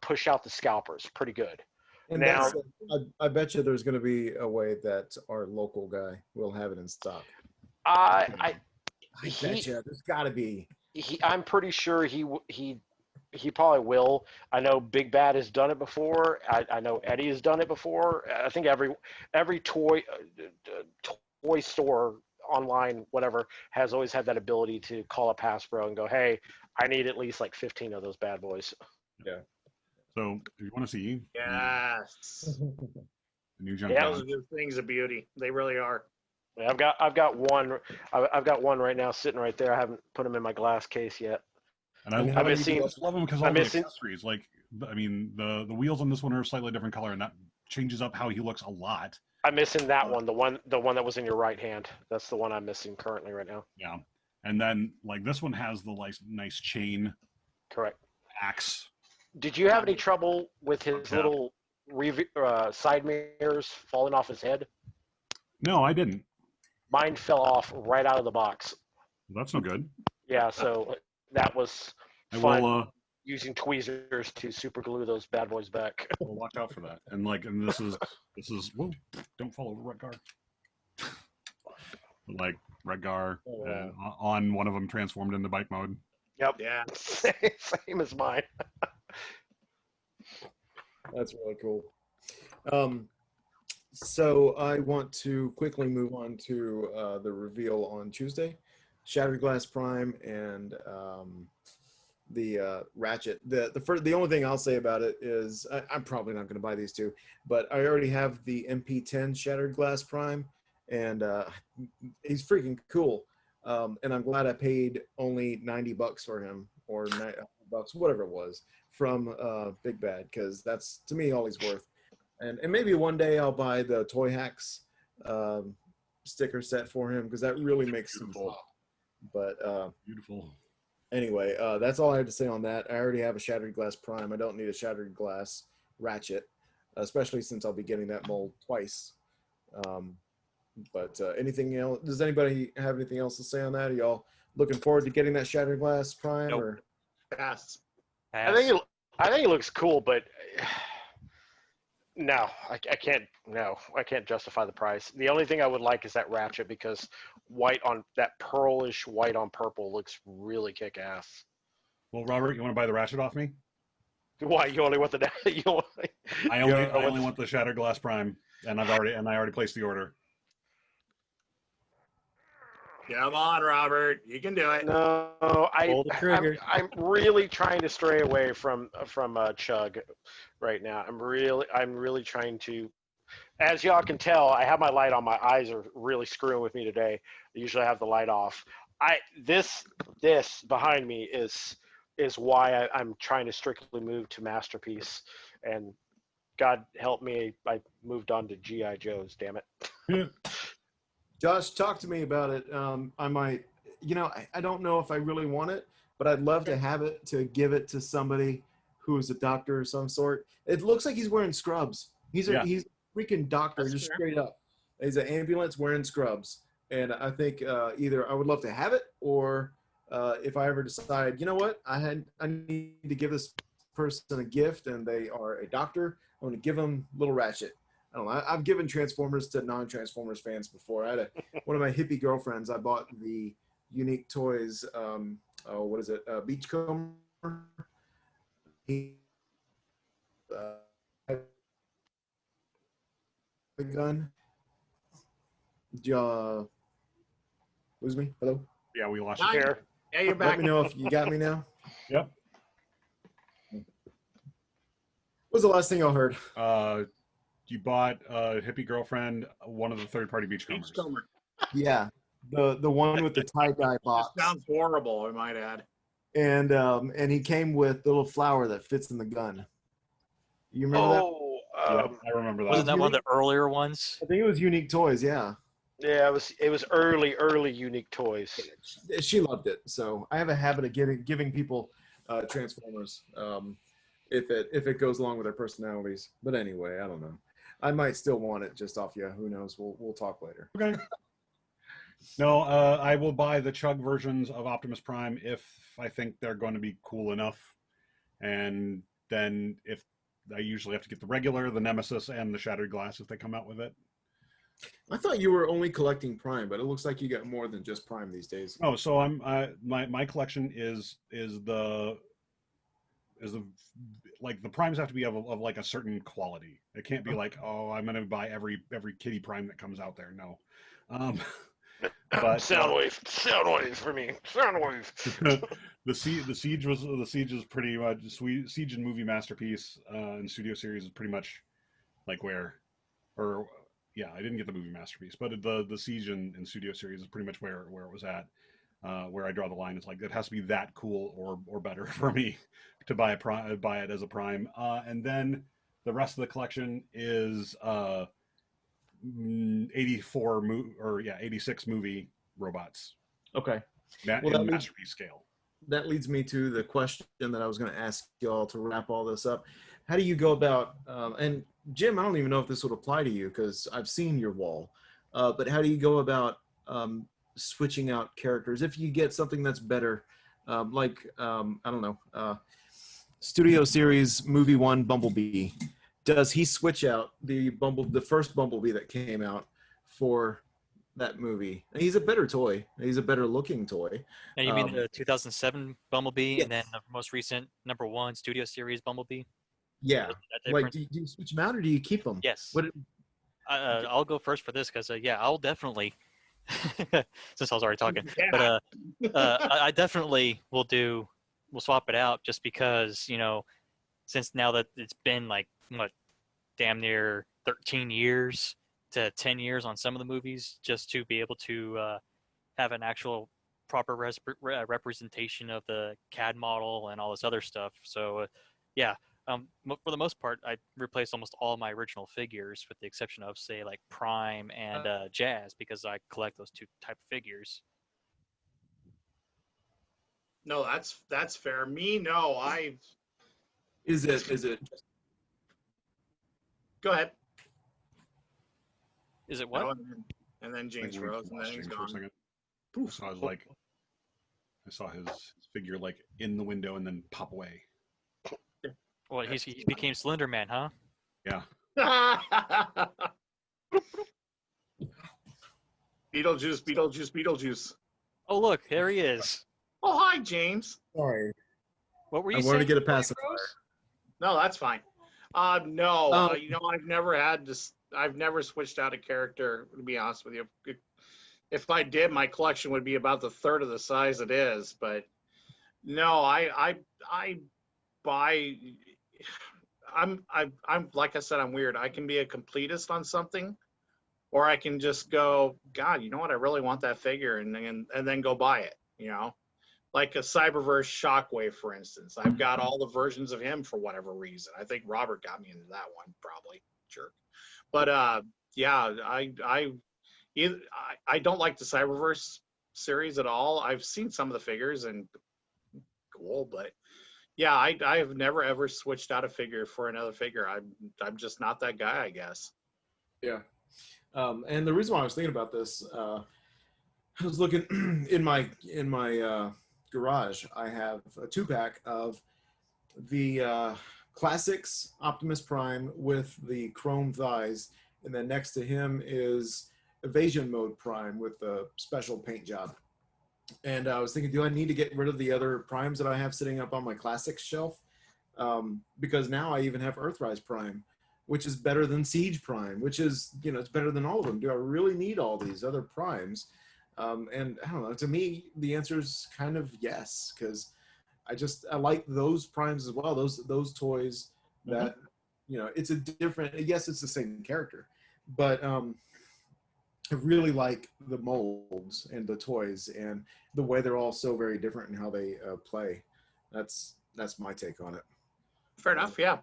push out the scalpers pretty good. And now, I bet you there's going to be a way that our local guy will have it in stock. I bet you there's got to be. I'm pretty sure he probably will. I know Big Bad has done it before. I know Eddie has done it before. I think every toy store online, whatever, has always had that ability to call up Hasbro and go, hey, I need at least like 15 of those bad boys. Yeah. So if you want to see Yes. the new junk, Those are just things of beauty. They really are. Yeah, I've got one. I've got one right now sitting right there. I haven't put them in my glass case yet. And I just love them because all the accessories. Like, I mean, the wheels on this one are a slightly different color, and that changes up how he looks a lot. I'm missing that one. The one that was in your right hand. That's the one I'm missing currently right now. Yeah, and then like this one has the nice chain. Correct. Axe. Did you have any trouble with his little side mirrors falling off his head? No, I didn't. Mine fell off right out of the box. Well, that's no good. Yeah, so that was fun. Using tweezers to super glue those bad boys back. Well, watch out for that. And this is whoa, don't fall over Redgar. Like Redgar on one of them transformed into bike mode. Yep. Yeah. Same as mine. That's really cool. So I want to quickly move on to the reveal on Tuesday. Shattered Glass Prime and the Ratchet. The only thing I'll say about it is I'm probably not going to buy these two, but I already have the MP10 Shattered Glass Prime, and he's freaking cool. And I'm glad I paid only $90 for him, or $90, whatever it was, from Big Bad, because that's to me all he's worth. And maybe one day I'll buy the Toy Hacks sticker set for him, because that really makes him pop. But beautiful. Anyway, that's all I have to say on that. I already have a Shattered Glass Prime. I don't need a Shattered Glass Ratchet, especially since I'll be getting that mold twice. But anything else? Does anybody have anything else to say on that? Are y'all looking forward to getting that Shattered Glass Prime? Nope. Or Pass. I think it looks cool, but no, I can't. No, I can't justify the price. The only thing I would like is that Ratchet, because that pearlish white on purple looks really kick-ass. Well, Robert, you want to buy the Ratchet off me? Why, you only want the? I only want the Shattered Glass Prime, and I already placed the order. Come on, Robert, you can do it. No, I'm really trying to stray away from Chug right now. I'm really trying to. As y'all can tell, I have my light on. My eyes are really screwing with me today. I usually have the light off. This behind me is why I'm trying to strictly move to Masterpiece, and God help me, I moved on to G.I. Joes. Damn it. Josh, talk to me about it. I might, I don't know if I really want it, but I'd love to have it to give it to somebody who is a doctor of some sort. It looks like he's wearing scrubs. He's a freaking doctor, That's just fair. straight up. He's an ambulance wearing scrubs. And I think either I would love to have it, or if I ever decide, you know what, I need to give this person a gift and they are a doctor, I'm going to give them Little Ratchet. I don't know. I've given Transformers to non-Transformers fans before. I had one of my hippie girlfriends. I bought the Unique Toys. What is it? Beachcomber. He, the gun. Did you lose me? Hello. Yeah, we lost you. Fair. Yeah, you're back. Let me know if you got me now. Yep. What was the last thing y'all heard? You bought hippie girlfriend one of the third-party beachcombers. Beachcomber. Yeah, the one with the tie-dye box. This sounds horrible, I might add. And he came with the little flower that fits in the gun. You remember that? Yep, I remember that. Wasn't that one of the earlier ones? I think it was Unique Toys. Yeah. Yeah, it was early Unique Toys. She loved it. So I have a habit of giving people Transformers if it goes along with their personalities. But anyway, I don't know. I might still want it just off you. Who knows? We'll talk later. Okay. No, I will buy the Chug versions of Optimus Prime if I think they're going to be cool enough. And then if I usually have to get the regular, the Nemesis, and the Shattered Glass if they come out with it. I thought you were only collecting Prime, but it looks like you got more than just Prime these days. Oh, so my collection is like the primes have to be of like a certain quality. It can't be like, oh, I'm gonna buy every Kitty Prime that comes out there. No. But Soundwave for me. Soundwave. the siege is pretty much Siege and Movie Masterpiece and Studio Series is pretty much like I didn't get the Movie Masterpiece, but the Siege and Studio Series is pretty much where it was at. Where I draw the line is like it has to be that cool or better for me to buy it as a Prime. And then the rest of the collection is 86 movie robots. Okay. That Well, in masterpiece scale. That leads me to the question that I was going to ask y'all to wrap all this up. How do you go about, and Jim, I don't even know if this would apply to you because I've seen your wall, but how do you go about switching out characters if you get something that's better, I don't know, Studio Series Movie 1 Bumblebee? Does he switch out the first Bumblebee that came out for that movie? And he's a better toy. He's a better looking toy. And you mean the 2007 Bumblebee, yes. and then the most recent #1 Studio Series Bumblebee? Yeah. That Like, do you switch them out or do you keep them? Yes. What? I'll go first for this because I'll definitely, since I was already talking, Yeah. but I definitely will swap it out just because since now that it's been like damn near 13 years to 10 years on some of the movies, just to be able to have an actual proper representation of the CAD model and all this other stuff. So for the most part, I replaced almost all my original figures with the exception of, say, like Prime and Jazz, because I collect those two type of figures. No, that's fair. Me, no. Is it? Go ahead. Is it what? No, and then James froze, and then he's gone. Poof. So I was like, I saw his figure like in the window and then pop away. Well, he became Slender Man, huh? Yeah. Beetlejuice. Oh, look, there he is. Oh, hi, James. Sorry. What were you I saying? wanted to get a pacifier. No, that's fine. No, I've never switched out a character, to be honest with you. If I did, my collection would be about the third of the size it is. But no, I buy. I'm like I said, I'm weird. I can be a completist on something, or I can just go, God, you know what? I really want that figure, and then go buy it. Like a Cyberverse Shockwave, for instance. I've got all the versions of him for whatever reason. I think Robert got me into that one, probably. Sure. But yeah, I don't like the Cyberverse series at all. I've seen some of the figures and cool, but yeah, I have never ever switched out a figure for another figure. I'm just not that guy, I guess. Yeah. And the reason why I was thinking about this, I was looking in my garage. I have a 2-pack of the classics Optimus Prime with the chrome thighs, and then next to him is Evasion Mode Prime with the special paint job. And I was thinking, do I need to get rid of the other primes that I have sitting up on my classics shelf? Because now I even have Earthrise Prime, which is better than Siege Prime, which is, it's better than all of them. Do I really need all these other primes? And I don't know, to me, the answer is kind of yes, because I like those primes as well. Those toys that, it's a different, yes, it's the same character, but I really like the molds and the toys and the way they're all so very different in how they play. That's my take on it. Fair enough. Yeah.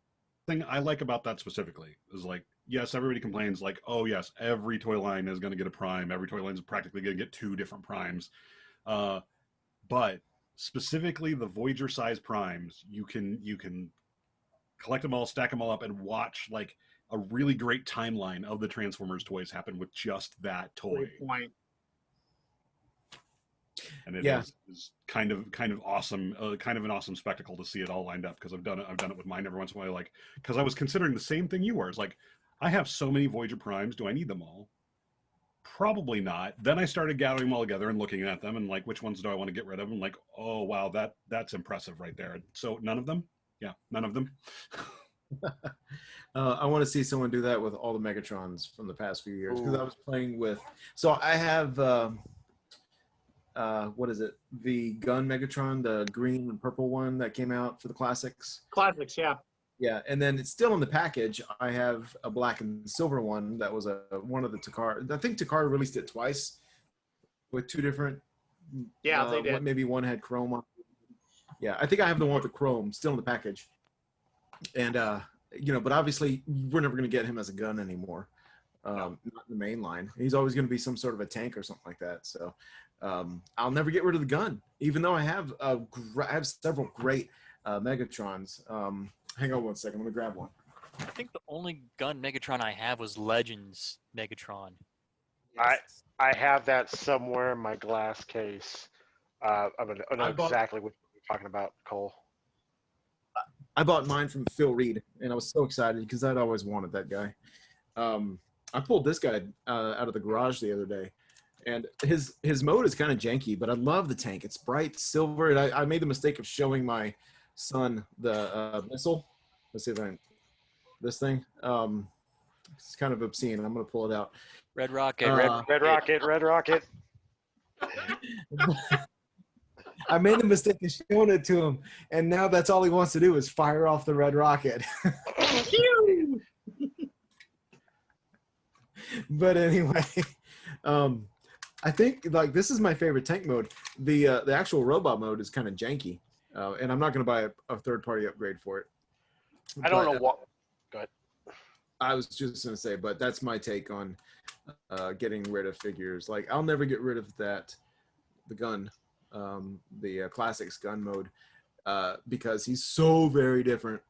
Thing I like about that specifically is like, yes, everybody complains like, oh yes, every toy line is going to get a prime. Every toy line is practically going to get 2 different primes. But specifically the Voyager size primes, you can collect them all, stack them all up, and watch like a really great timeline of the Transformers toys happen with just that toy. Great point. And it is kind of awesome, kind of an awesome spectacle to see it all lined up, because I've done it with mine every once in a while, like, because I was considering the same thing you were. It's like, I have so many Voyager primes, do I need them all? Probably not. Then I started gathering them all together and looking at them and like, which ones do I want to get rid of? And like, oh wow, that's impressive right there. So none of them? Yeah, none of them. I want to see someone do that with all the Megatrons from the past few years, because I was playing with. So I have what is it? The Gun Megatron, the green and purple one that came out for the classics. Classics, yeah. Yeah, and then it's still in the package. I have a black and silver one that was one of the Takara. I think Takara released it twice with 2 different. Yeah, they did. Maybe one had chrome on. Yeah, I think I have the one with the chrome still in the package. And but obviously we're never going to get him as a gun anymore. Not in the main line. He's always going to be some sort of a tank or something like that. So I'll never get rid of the gun, even though I have several great Megatrons. Hang on one second. Let me grab one. I think the only gun Megatron I have was Legends Megatron. Yes. I have that somewhere in my glass case. I know exactly what you're talking about, Cole. I bought mine from Phil Reed, and I was so excited because I'd always wanted that guy. I pulled this guy out of the garage the other day, and his mode is kind of janky, but I love the tank. It's bright silver, and I made the mistake of showing my son the missile. Let's see if I can. This thing. It's kind of obscene. I'm going to pull it out. Red Rocket. Red Rocket. I made the mistake of showing it to him, and now that's all he wants to do is fire off the Red Rocket. But anyway, I think like this is my favorite tank mode. The actual robot mode is kind of janky, and I'm not going to buy a third-party upgrade for it. I don't know what. Go ahead. I was just going to say, but that's my take on getting rid of figures. Like I'll never get rid of the gun. The classics gun mode, because he's so very different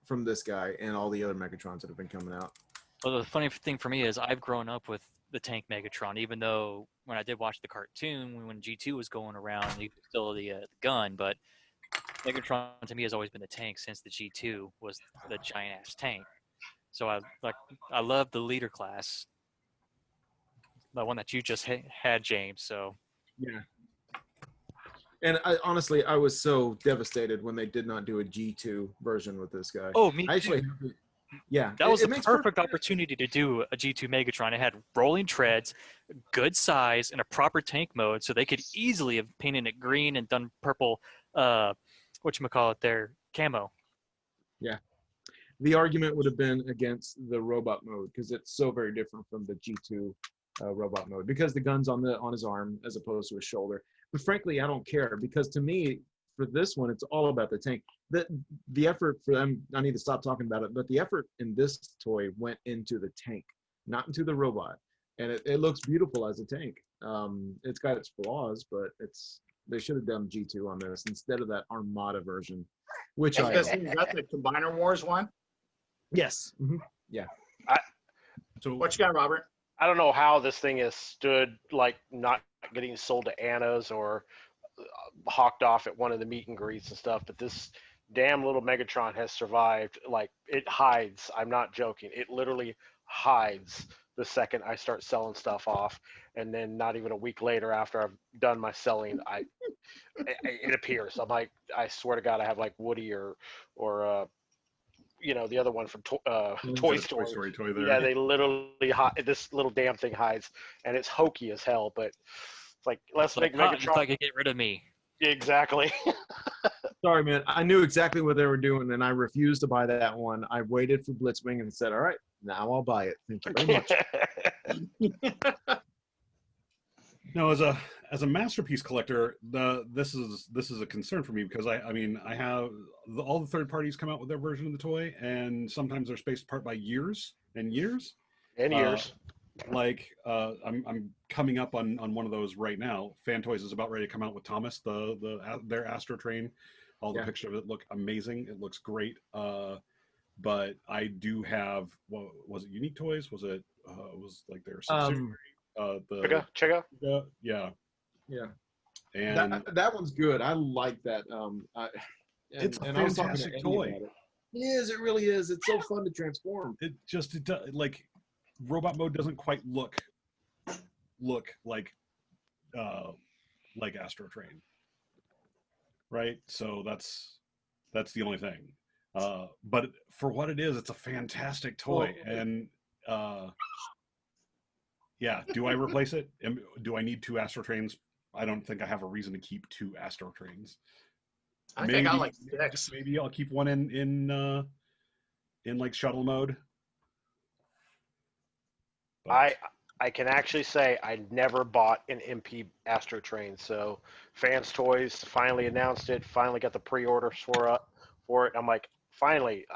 from this guy and all the other Megatrons that have been coming out. Well, the funny thing for me is I've grown up with the tank Megatron, even though when I did watch the cartoon, when G2 was going around, he was still the gun, but Megatron to me has always been the tank since the G2 was the giant ass tank. So I love the leader class, the one that you just had, James. So yeah. And honestly, I was so devastated when they did not do a G2 version with this guy. Oh, me too. Actually, yeah. That was the perfect opportunity to do a G2 Megatron. It had rolling treads, good size, and a proper tank mode, so they could easily have painted it green and done purple, whatchamacallit there, camo. Yeah. The argument would have been against the robot mode because it's so very different from the G2 robot mode, because the gun's on his arm as opposed to his shoulder. But frankly, I don't care, because to me, for this one, it's all about the tank. The effort for them, I need to stop talking about it, but the effort in this toy went into the tank not into the robot. And it looks beautiful as a tank. It's got its flaws, but they should have done G2 on this instead of that Armada version, which Is that the Combiner Wars one? yes. Mm-hmm. Yeah. So What you got, Robert? I don't know how this thing has stood like not getting sold to Anna's or hawked off at one of the meet and greets and stuff, but this damn little Megatron has survived. Like, it hides. I'm not joking. It literally hides the second I start selling stuff off, and then not even a week later after I've done my selling, it appears. I'm like, I swear to God, I have like Woody or the other one from Toy Story. Toy there. Yeah, they literally this little damn thing hides, and it's hokey as hell. But it's like, let's make Megatron. You thought you could get rid of me. Exactly. Sorry, man. I knew exactly what they were doing, and I refused to buy that one. I waited for Blitzwing and said, "All right, now I'll buy it. Thank you very much." No, as a masterpiece collector, this is a concern for me because I have all the third parties come out with their version of the toy, and sometimes they're spaced apart by years and years. And years. I'm coming up on one of those right now. Fan Toys is about ready to come out with Thomas, their Astro Train. All the pictures of it look amazing. It looks great. But I do have, what was it, Unique Toys? Was it was like their subsidiary? Chega? Yeah. And that one's good. I like that. It's a fantastic toy. It is. It really is. It's so fun to transform. It does, like, robot mode doesn't quite look like Astro Train, right? So that's the only thing. But for what it is, it's a fantastic toy. And yeah, do I replace it? Do I need 2 Astro Trains? I don't think I have a reason to keep 2 Astro Trains. I think I like 6. Maybe I'll keep one in like shuttle mode. But I can actually say I never bought an MP Astro Train. So Fans Toys finally announced it. Finally got the pre-orders for it. I'm like, finally,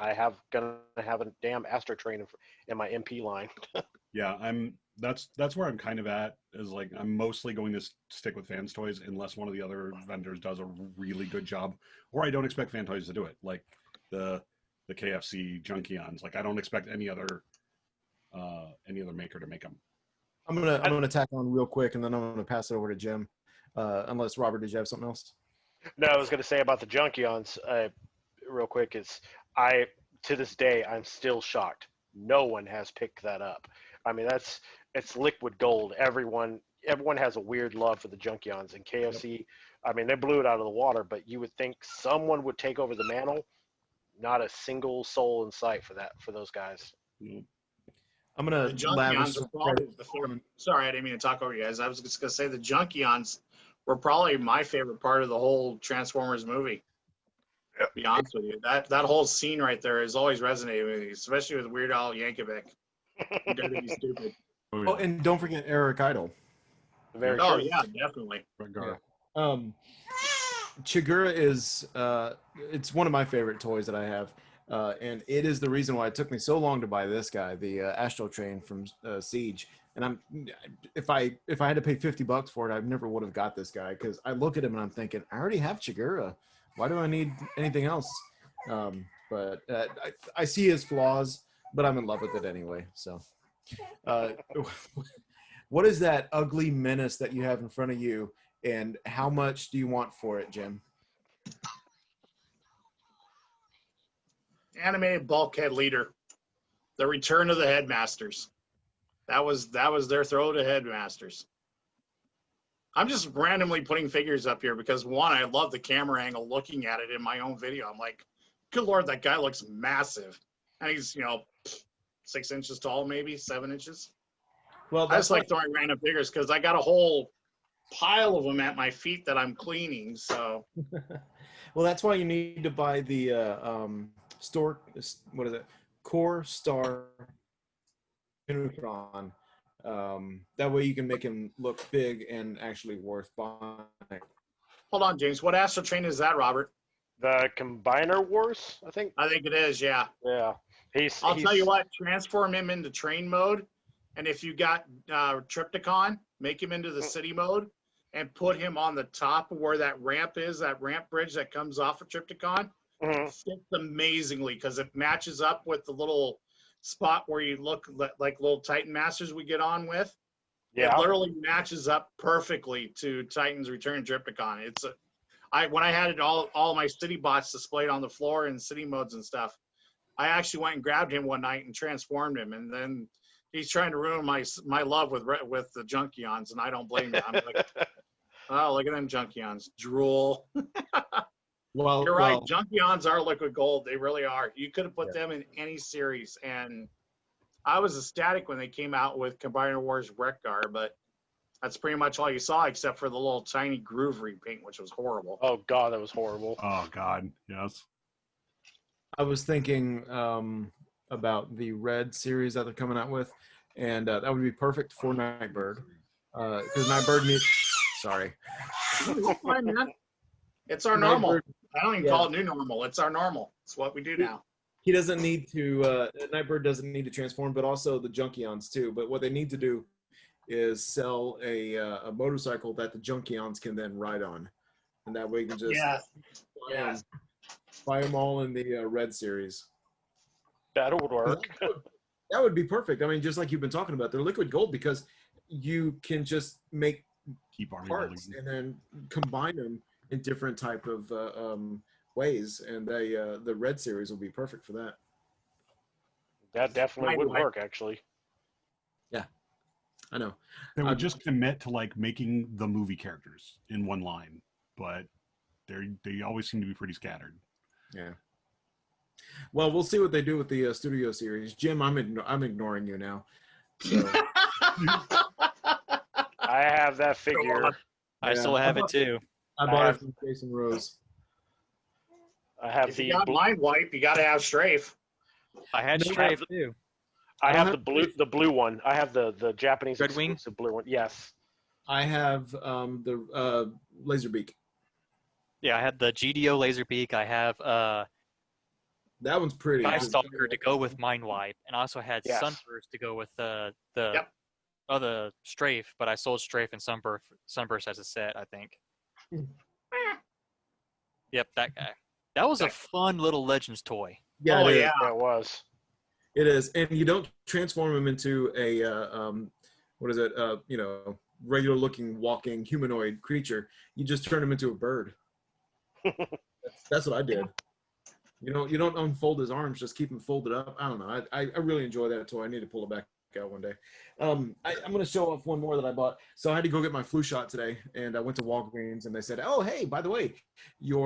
gonna have a damn Astro Train in my MP line. Yeah, that's where I'm kind of at. Is like, I'm mostly going to stick with Fans Toys unless one of the other vendors does a really good job, or I don't expect Fan Toys to do it. Like the KFC Junkions. Like, I don't expect any other maker to make them. I'm gonna tack on real quick, and then I'm gonna pass it over to Jim. Unless Robert, did you have something else? No, I was gonna say about the Junkions, real quick. To this day, I'm still shocked. No one has picked that up. I mean, it's liquid gold. Everyone has a weird love for the Junkions, and KFC. I mean, they blew it out of the water, but you would think someone would take over the mantle. Not a single soul in sight for those guys. I'm gonna. The Junkions are probably sorry, I didn't mean to talk over you guys. I was just gonna say the Junkions were probably my favorite part of the whole Transformers movie. To be honest with you, that whole scene right there has always resonated with me, especially with Weird Al Yankovic. Dirty Stupid. Oh, and don't forget Eric Idle. Very true. Yeah, definitely. Chigurh is it's one of my favorite toys that I have, and it is the reason why it took me so long to buy this guy, the Astro Train from Siege. And if I had to pay $50 for it, I never would have got this guy, because I look at him and I'm thinking, I already have Chigurh. Why do I need anything else? But I see his flaws, but I'm in love with it anyway. So, what is that ugly menace that you have in front of you, and how much do you want for it, Jim? Animated Bulkhead Leader, the Return of the Headmasters. That was their throw to Headmasters. I'm just randomly putting figures up here because, one, I love the camera angle looking at it in my own video. I'm like, good Lord, that guy looks massive. And he's, 6 inches tall, maybe 7 inches. Well, I just like throwing random figures because I got a whole pile of them at my feet that I'm cleaning. So, well, that's why you need to buy the Core Star Unicron. That way you can make him look big and actually worth buying. Hold on, James. What Astro Train is that, Robert? The Combiner Wars, I think. I think it is, yeah. Yeah. I'll tell you what, transform him into train mode, And if you got Triptychon, make him into the city mode and put him on the top of where that ramp is, that ramp bridge that comes off of Triptychon. Fits amazingly because it matches up with the little spot where you look like little Titan Masters we get on with. Yeah. It literally matches up perfectly to Titan's Return Triptychon. When I had it all my city bots displayed on the floor in city modes and stuff, I actually went and grabbed him one night and transformed him, and then he's trying to ruin my love with the Junkions, and I don't blame him. I'm like, oh, look at them Junkions, drool. Well, you're right. Junkions are liquid gold. They really are. You could have put them in any series, and I was ecstatic when they came out with Combiner Wars Wreck-Gar, but that's pretty much all you saw except for the little tiny groove repaint, which was horrible. Oh God, that was horrible. Oh God, yes. I was thinking about the Red series that they're coming out with, and that would be perfect for Nightbird because Nightbird needs. Sorry. Fine, man. It's our normal. I don't even call it new normal. It's our normal. It's what we do now. He doesn't need to. Nightbird doesn't need to transform, but also the Junkions too. But what they need to do is sell a motorcycle that the Junkions can then ride on, and that way you can just buy them all in the Red series. That would work. That would be perfect. I mean, just like you've been talking about, they're liquid gold because you can just make parts and then combine them in different type of ways, and the Red series will be perfect for that. That definitely would work, actually. Yeah, I know. They would just commit to like making the movie characters in one line, but they always seem to be pretty scattered. Yeah. Well, we'll see what they do with the studio series. Jim, I'm ignoring you now. So. I have that figure. I still have it too. I bought it from Jason Rose. I have if you got Mind Wipe, you got to have Strafe. I had Strafe too. I have the blue one. I have the Japanese Red Wing blue one. Yes. I have the Laserbeak. Yeah, I had the GDO Laserbeak. I have that one's pretty. Sky Stalker to go with Mind Wipe, and I also had Sunburst to go with the other Strafe, but I sold Strafe and Sunburst as a set, I think. Yep, that guy. That was a fun little Legends toy. Yeah, it was. It is, and you don't transform him into a regular looking walking humanoid creature. You just turn him into a bird. That's what I did. You don't unfold his arms, just keep him folded up. I don't know. I really enjoy that toy. I need to pull it back out one day. I'm going to show off one more that I bought. So I had to go get my flu shot today, and I went to Walgreens, and they said, "Oh, hey, by the way, you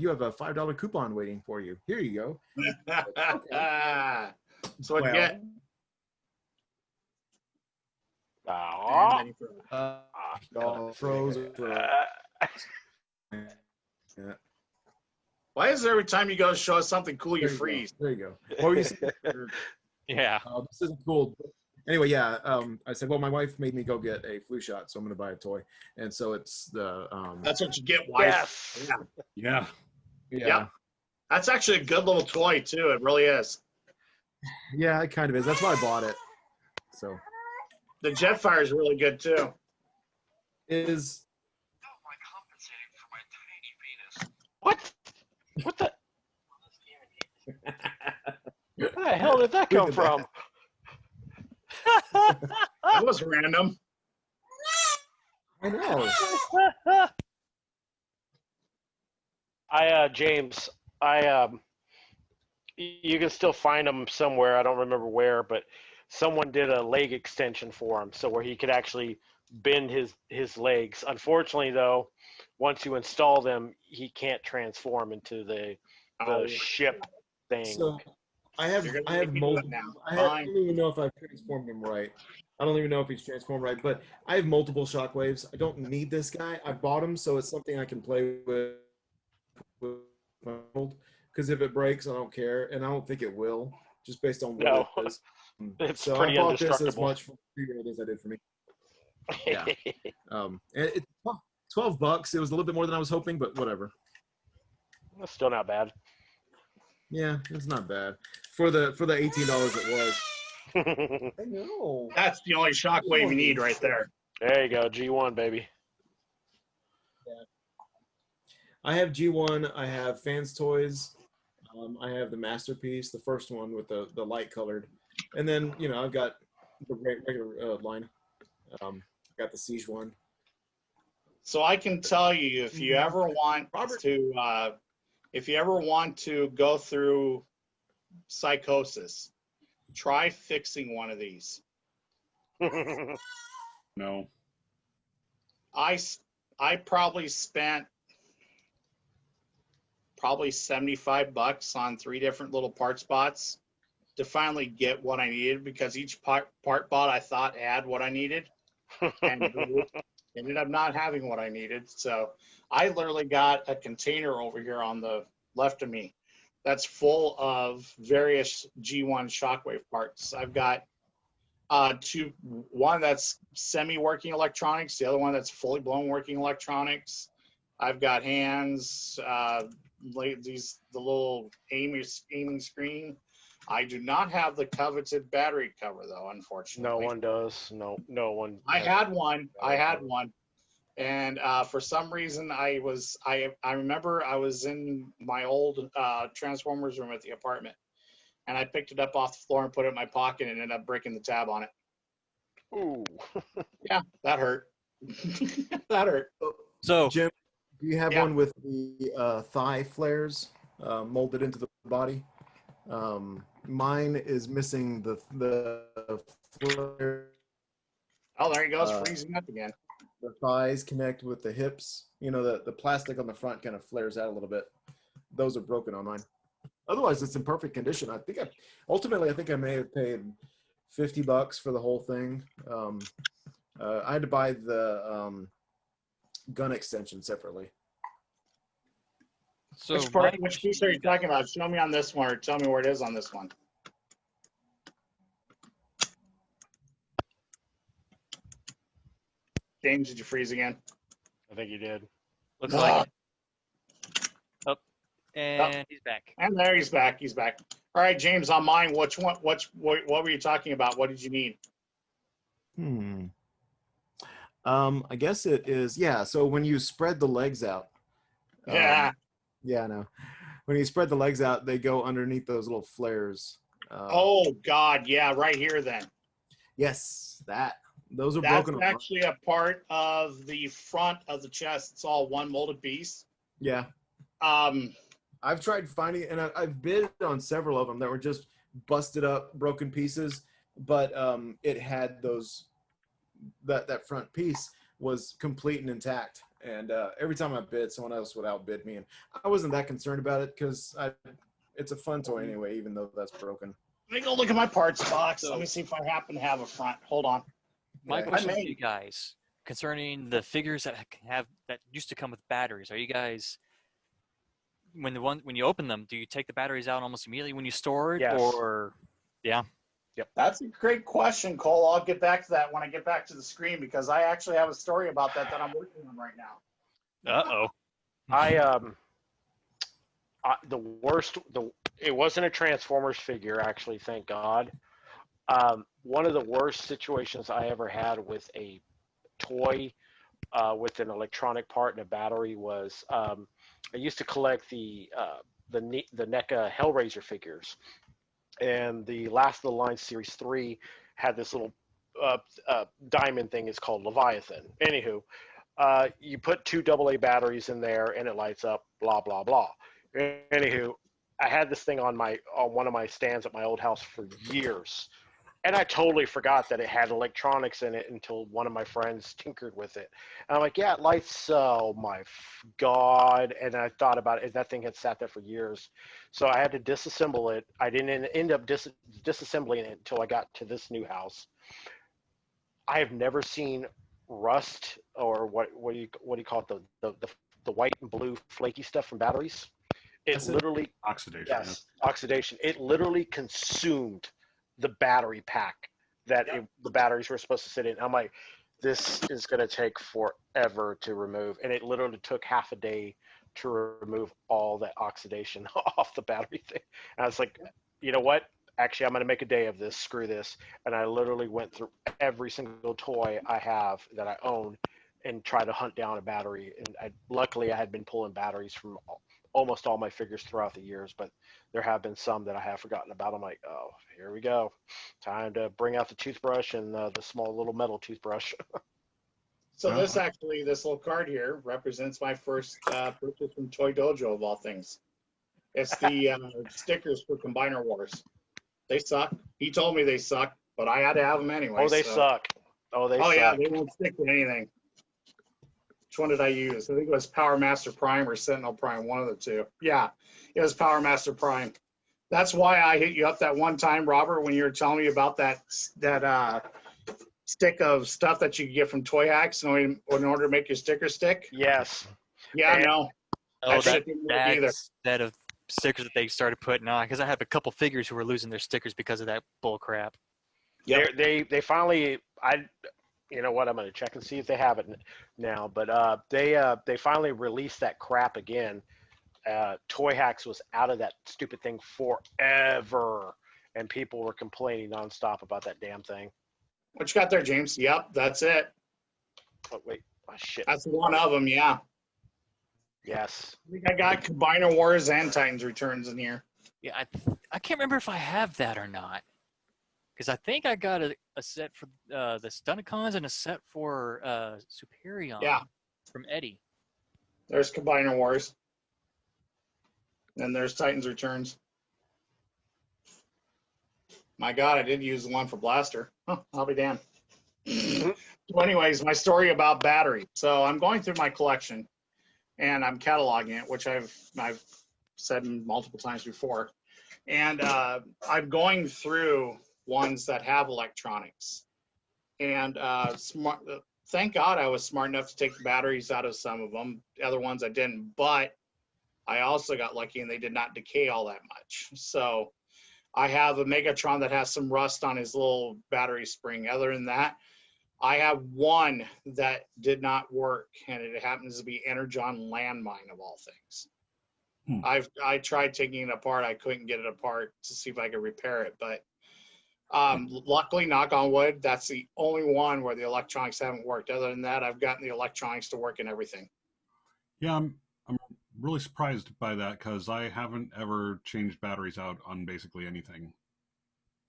have a $5 coupon waiting for you. Here you go." Okay. So what you get? Frozen. Yeah. Why is it every time you go to show us something cool, you freeze? There you go. Well, you see, yeah. This isn't cool. Anyway, yeah. I said, well, my wife made me go get a flu shot, so I'm going to buy a toy. And so it's the. That's what you get, wife. Yes. Yeah. Yeah. That's actually a good little toy too. It really is. Yeah, it kind of is. That's why I bought it. So. The Jetfire is really good too. Is. What? What the? Where the hell did that come from? That was random. I know. James, you can still find them somewhere. I don't remember where, but someone did a leg extension for him, so where he could actually bend his legs. Unfortunately, though, once you install them, he can't transform into the ship thing. So I have multiple. I don't even know if I've transformed him right. I don't even know if he's transformed right, but I have multiple shockwaves. I don't need this guy. I bought him, so it's something I can play with because if it breaks, I don't care, and I don't think it will, just based on what it is. It's so pretty I bought this as indestructible. much for it as I did for me. Yeah. And it's $12. It was a little bit more than I was hoping, but whatever. That's still not bad. Yeah, it's not bad for the $18 it was. I know. That's the only shockwave you need right there. There you go, G1 baby. I have G1. I have Fans Toys. I have the Masterpiece, the first one with the light colored, and then I've got the regular line. I got the Siege one. So I can tell you, if you ever want to go through psychosis, try fixing one of these. No. I probably spent $75 on 3 different little part spots to finally get what I needed, because each part bot I thought had what I needed, and ended up not having what I needed. So I literally got a container over here on the left of me that's full of various G1 shockwave parts. I've got one that's semi-working electronics, the other one that's fully blown working electronics. I've got hands, the little aiming screen. I do not have the coveted battery cover though, unfortunately. No one does. No one. I had one, and for some reason I remember I was in my old Transformers room at the apartment, and I picked it up off the floor and put it in my pocket and ended up breaking the tab on it. Ooh. Yeah, that hurt. That hurt. So, Jim, do you have one with the thigh flares molded into the body? Mine is missing the flare. Oh, there he goes, freezing up again. The thighs connect with the hips. The plastic on the front kind of flares out a little bit. Those are broken on mine. Otherwise, it's in perfect condition. I think I may have paid $50 for the whole thing. I had to buy the gun extension separately. So which piece are you talking about? Show me on this one, or tell me where it is on this one. James, did you freeze again? I think you did. Looks like it. Oh, and he's back. And there he's back. He's back. All right, James, on mine, what were you talking about? What did you need? I guess it is, so when you spread the legs out. Yeah, I know. When you spread the legs out, they go underneath those little flares. Oh, God, yeah, right here then. Yes, those are That's broken. That's actually a part of the front of the chest. It's all one molded piece. Yeah. I've tried finding, and I've bid on several of them that were just busted up, broken pieces, but it had that front piece was complete and intact. And every time I bid, someone else would outbid me, and I wasn't that concerned about it because it's a fun toy anyway, even though that's broken. Let me go look at my parts box. Let me see if I happen to have a front. Hold on. My question to you guys concerning the figures that used to come with batteries. Are you guys, when you open them, do you take the batteries out almost immediately when you store it? Yes. Or yeah? Yep. That's a great question, Cole. I'll get back to that when I get back to the screen, because I actually have a story about that I'm working on right now. It wasn't a Transformers figure, actually, thank God. One of the worst situations I ever had with a toy with an electronic part and a battery was I used to collect the NECA Hellraiser figures, and the last of the line Series 3 had this little diamond thing. It's called Leviathan. Anywho, you put 2 AA batteries in there and it lights up, blah blah blah. Anywho, I had this thing on one of my stands at my old house for years, and I totally forgot that it had electronics in it until one of my friends tinkered with it. And I'm like, yeah, it lights. Oh my God. And I thought about it. That thing had sat there for years. So I had to disassemble it. I didn't end up disassembling it until I got to this new house. I have never seen rust, or what do you call it? The white and blue flaky stuff from batteries. It literally oxidation. Yes, oxidation. It literally consumed the battery pack that the batteries were supposed to sit in. I'm like, this is going to take forever to remove. And it literally took half a day to remove all that oxidation off the battery thing. And I was like, you know what? actually, I'm going to make a day of this. Screw this. And I literally went through every single toy I have that I own and try to hunt down a battery. And luckily, I had been pulling batteries from almost all my figures throughout the years, but there have been some that I have forgotten about. I'm like, oh, here we go. Time to bring out the toothbrush and the small little metal toothbrush. So this little card here represents my first purchase from Toy Dojo of all things. It's the stickers for Combiner Wars. They suck. He told me they suck, but I had to have them anyway. Oh, they suck. Oh, they suck. Yeah, they won't stick to anything. Which one did I use? I think it was Power Master Prime or Sentinel Prime, one of the two. Yeah, it was Power Master Prime. That's why I hit you up that one time, Robert, when you were telling me about that stick of stuff that you get from Toy Hacks in order to make your sticker stick. Yes. Yeah, no. Oh, that set of stickers that they started putting on, because I have a couple figures who were losing their stickers because of that bull crap. Yep. They finally, you know what, I'm going to check and see if they have it now, but they finally released that crap again. Toy Hacks was out of that stupid thing forever, and people were complaining nonstop about that damn thing. What you got there, James? Yep, that's it. Oh, wait. Oh, shit. That's one of them, yeah. Yes. I think I got Combiner Wars and Titans Returns in here. Yeah, I can't remember if I have that or not, because I think I got a set for the Stunticons and a set for Superion. Yeah. From Eddie. There's Combiner Wars. And there's Titans Returns. My God, I did use the one for Blaster. Huh, I'll be damned. So anyways, my story about battery. So I'm going through my collection and I'm cataloging it, which I've said multiple times before. And I'm going through ones that have electronics. And thank God I was smart enough to take the batteries out of some of them. The other ones I didn't. But I also got lucky and they did not decay all that much. So I have a Megatron that has some rust on his little battery spring. Other than that, I have one that did not work, and it happens to be Energon Landmine of all things. I tried taking it apart. I couldn't get it apart to see if I could repair it, but luckily, knock on wood, that's the only one where the electronics haven't worked. Other than that, I've gotten the electronics to work in everything. Yeah, I'm really surprised by that because I haven't ever changed batteries out on basically anything.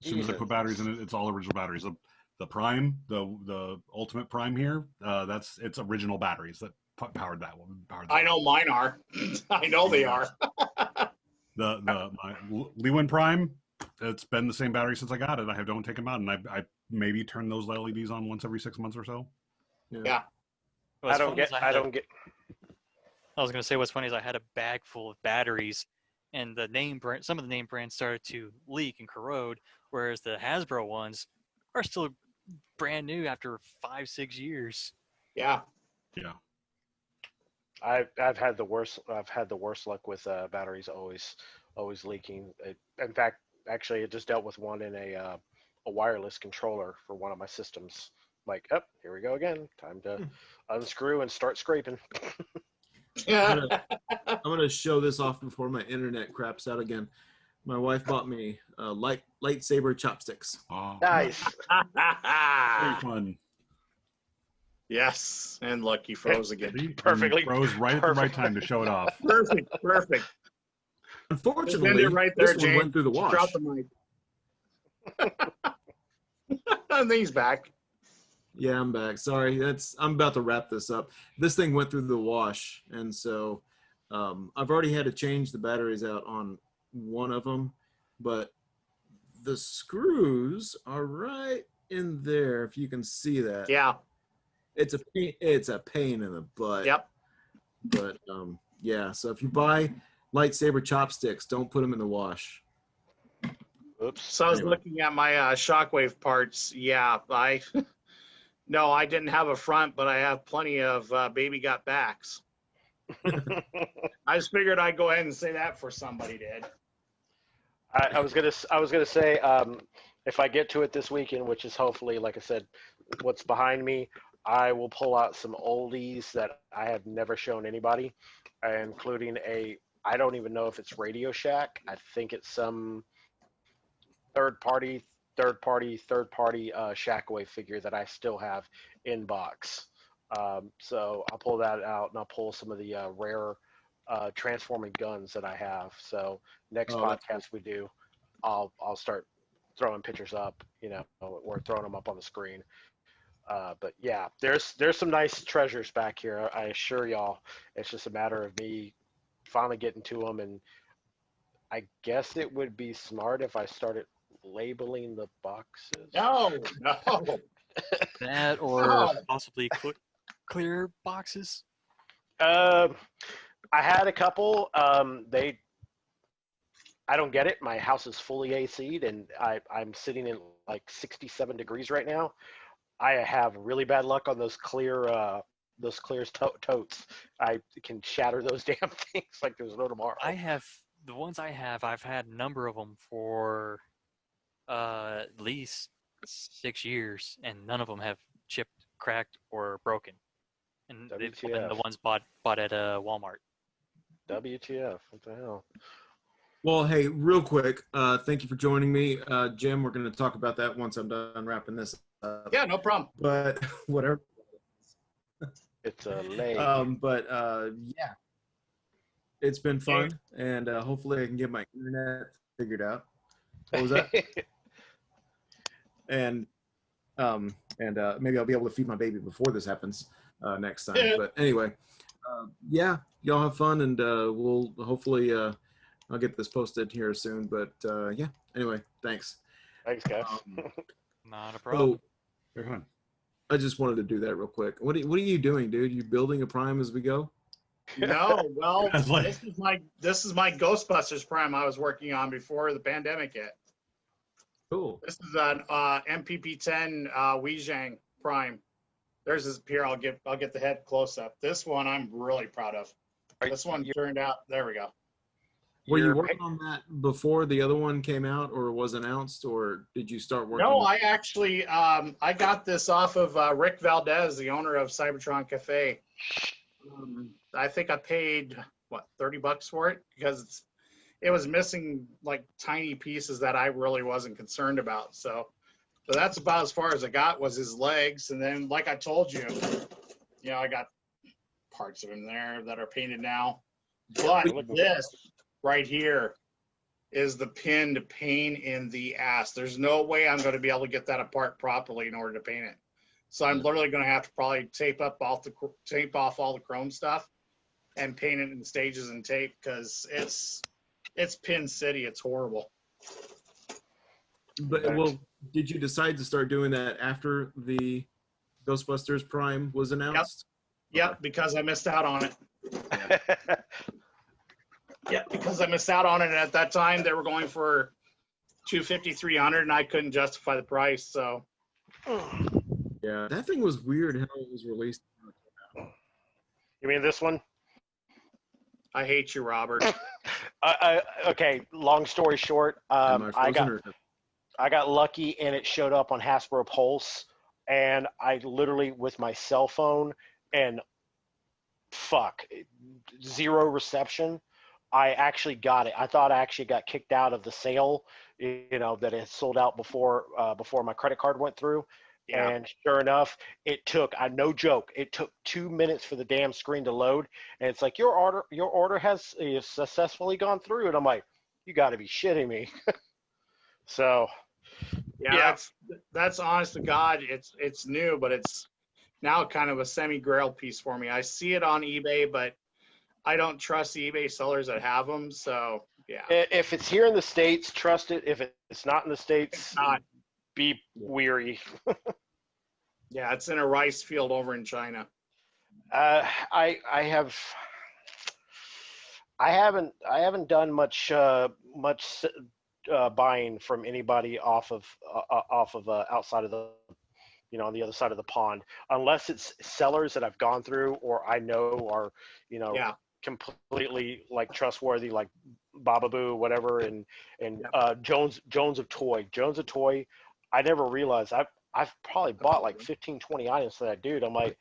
As soon as I put batteries in it, it's all original batteries. The Prime, the Ultimate Prime here, it's original batteries that powered that one. I know mine are. I know they are. my Lewin Prime, it's been the same battery since I got it. I don't take them out, and I maybe turn those LEDs on once every 6 months or so. Yeah. I don't get. I was going to say what's funny is I had a bag full of batteries, and some of the name brands started to leak and corrode, whereas the Hasbro ones are still brand new after 5-6 years. Yeah. Yeah. I've had the worst luck with batteries always leaking. In fact, actually, I just dealt with one in a wireless controller for one of my systems. Like, here we go again. Time to unscrew and start scraping. I'm gonna show this off before my internet craps out again. My wife bought me lightsaber chopsticks. Oh, nice. very fun. Yes, and Lucky froze again. Perfectly. Froze right at the right time to show it off. Perfect. Unfortunately, right there, this one went through the wash. Drop the mic. And then he's back. Yeah, I'm back. Sorry, I'm about to wrap this up. This thing went through the wash, and so I've already had to change the batteries out on one of them, but the screws are right in there. If you can see that. Yeah. It's a pain in the butt. Yep. But yeah. So if you buy lightsaber chopsticks, don't put them in the wash. Oops. So I was looking at my Shockwave parts. Yeah, No, I didn't have a front, but I have plenty of baby got backs. I just figured I'd go ahead and say that for somebody did. I was gonna say if I get to it this weekend, which is hopefully, like I said, what's behind me, I will pull out some oldies that I have never shown anybody, including I don't even know if it's Radio Shack. I think it's some third party Shackway figure that I still have in box. So I'll pull that out and I'll pull some of the rare transforming guns that I have. So next podcast we do, I'll start throwing pictures up, or throwing them up on the screen. But yeah, there's some nice treasures back here. I assure y'all, it's just a matter of me finally getting to them. And I guess it would be smart if I started labeling the boxes. No. That or possibly clear boxes. I had a couple. I don't get it. My house is fully AC'd, and I'm sitting in like 67 degrees right now. I have really bad luck on those clear totes. I can shatter those damn things like there's no tomorrow. The ones I have, I've had a number of them for at least 6 years, and none of them have chipped, cracked, or broken. And they've been the ones bought at Walmart. WTF? What the hell? Well, hey, real quick, thank you for joining me. Jim, we're going to talk about that once I'm done wrapping this up. Yeah, no problem. But whatever. It's a leg. Yeah, it's been fun, and hopefully I can get my internet figured out. What was that? and maybe I'll be able to feed my baby before this happens next time. But anyway, yeah, y'all have fun, and we'll hopefully I'll get this posted here soon. But yeah, anyway, thanks. Thanks, guys. Not a problem. So, I just wanted to do that real quick. What are you doing, dude? You building a Prime as we go? No, well, this is my Ghostbusters Prime I was working on before the pandemic hit. Cool. This is an MPP-10 Weijang Prime. There's this here. I'll get the head close up. This one I'm really proud of. This one turned out. There we go. Were you working on that before the other one came out or was announced, or did you start working? No, I actually I got this off of Rick Valdez, the owner of Cybertron Cafe. I think I paid $30 for it because it was missing like tiny pieces that I really wasn't concerned about. So that's about as far as I got was his legs, and then like I told you, I got parts of him there that are painted now. But this right here is the pinned pain in the ass. There's no way I'm going to be able to get that apart properly in order to paint it. So I'm literally going to have to probably tape off all the chrome stuff and paint it in stages and tape because it's Pin City. It's horrible. But did you decide to start doing that after the Ghostbusters Prime was announced? Yep, because I missed out on it. Yeah, because I missed out on it. And at that time, they were going for $250, $300, and I couldn't justify the price. So, yeah, that thing was weird how it was released. You mean this one? I hate you, Robert. Okay. Long story short, I got lucky, and it showed up on Hasbro Pulse, and I literally with my cell phone and zero reception. I actually got it. I thought I actually got kicked out of the sale, that it sold out before my credit card went through. Yeah. And sure enough, it took, no joke, it took 2 minutes for the damn screen to load. And it's like, your order has successfully gone through. And I'm like, you got to be shitting me. So, yeah. That's honest to God. It's new, but it's now kind of a semi-grail piece for me. I see it on eBay, but I don't trust the eBay sellers that have them, so yeah. If it's here in the States, trust it. If it's not in the States, be weary. Yeah, it's in a rice field over in China. I haven't done much buying from anybody off of outside of the on the other side of the pond, unless it's sellers that I've gone through or I know are completely like trustworthy, like Bababoo, whatever, and Jones of Toy. I never realized I've probably bought like 15, 20 items for that dude. I'm like,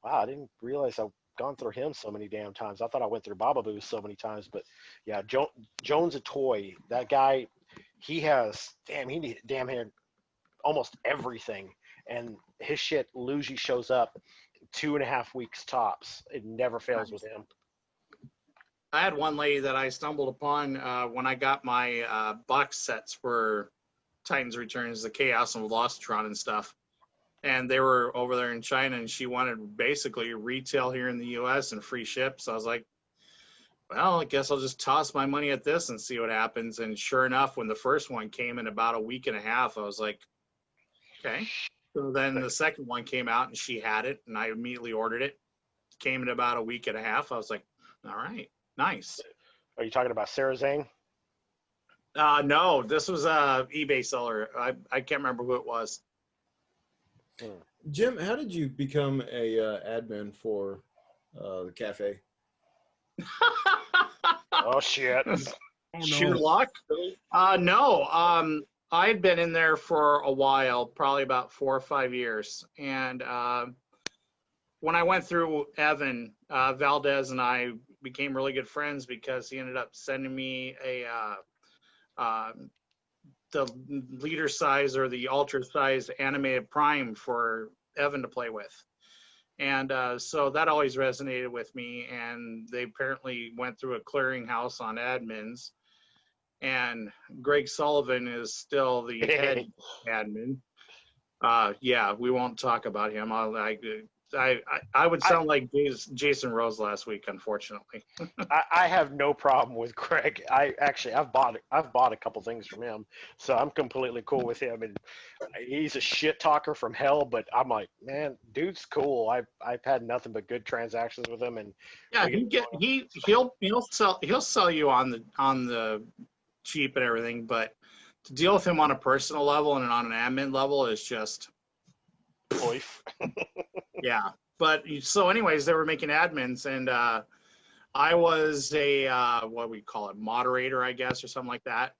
wow, I didn't realize I've gone through him so many damn times. I thought I went through Bababoo so many times, but yeah, Jones of Toy, that guy, he has damn near almost everything, and his shit usually shows up 2.5 weeks tops. It never fails with him. I had one lady that I stumbled upon when I got my box sets for Titans Returns, the Chaos and Velocitron and stuff. And they were over there in China, and she wanted basically retail here in the U.S. and free ship. So I was like, well, I guess I'll just toss my money at this and see what happens. And sure enough, when the first one came in about a week and a half, I was like, okay. So then the second one came out, and she had it, and I immediately ordered it. Came in about a week and a half. I was like, all right, nice. Are you talking about Sarah Zhang? No, this was a eBay seller. I can't remember who it was. Jim, how did you become a admin for the cafe? Oh shit! Sheer luck? No. I had been in there for a while, probably about 4 or 5 years, and when I went through Evan Valdez, and I became really good friends because he ended up sending me the leader size or the ultra size animated Prime for Evan to play with. And so that always resonated with me. And they apparently went through a clearinghouse on admins. And Greg Sullivan is still the head admin. Yeah, we won't talk about him. I would sound like Jason Rose last week, unfortunately. I have no problem with Greg. I've bought a couple things from him, so I'm completely cool with him. And he's a shit talker from hell, but I'm like, man, dude's cool. I've had nothing but good transactions with him, and yeah, he'll sell you on the cheap and everything, but to deal with him on a personal level and on an admin level is just Oif. Yeah, but so anyways, they were making admins, and I was a what we call it, moderator, I guess, or something like that.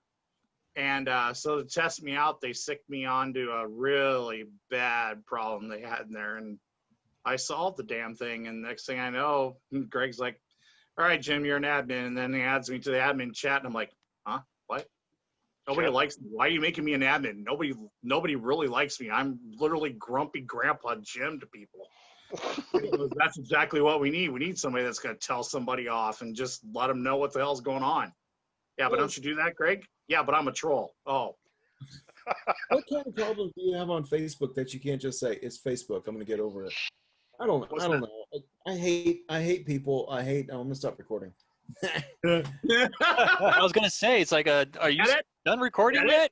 And so to test me out, they sicked me onto a really bad problem they had in there, and I solved the damn thing. And next thing I know, Greg's like, "All right, Jim, you're an admin," and then he adds me to the admin chat, and I'm like, "Huh? What? Nobody likes me. Why are you making me an admin? Nobody really likes me. I'm literally grumpy grandpa Jim to people." He goes, "That's exactly what we need. We need somebody that's going to tell somebody off and just let them know what the hell's going on." "Yeah, but don't you do that, Greg?" "Yeah, but I'm a troll." "Oh." What kind of problems do you have on Facebook that you can't just say, "It's Facebook, I'm going to get over it"? I don't know. I hate people. I'm going to stop recording. I was gonna say, it's like are you done recording yet?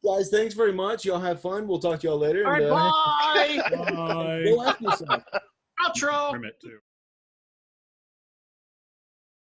Guys, thanks very much. Y'all have fun. We'll talk to y'all later. All right, bye. Bye. Go after yourself. Outro.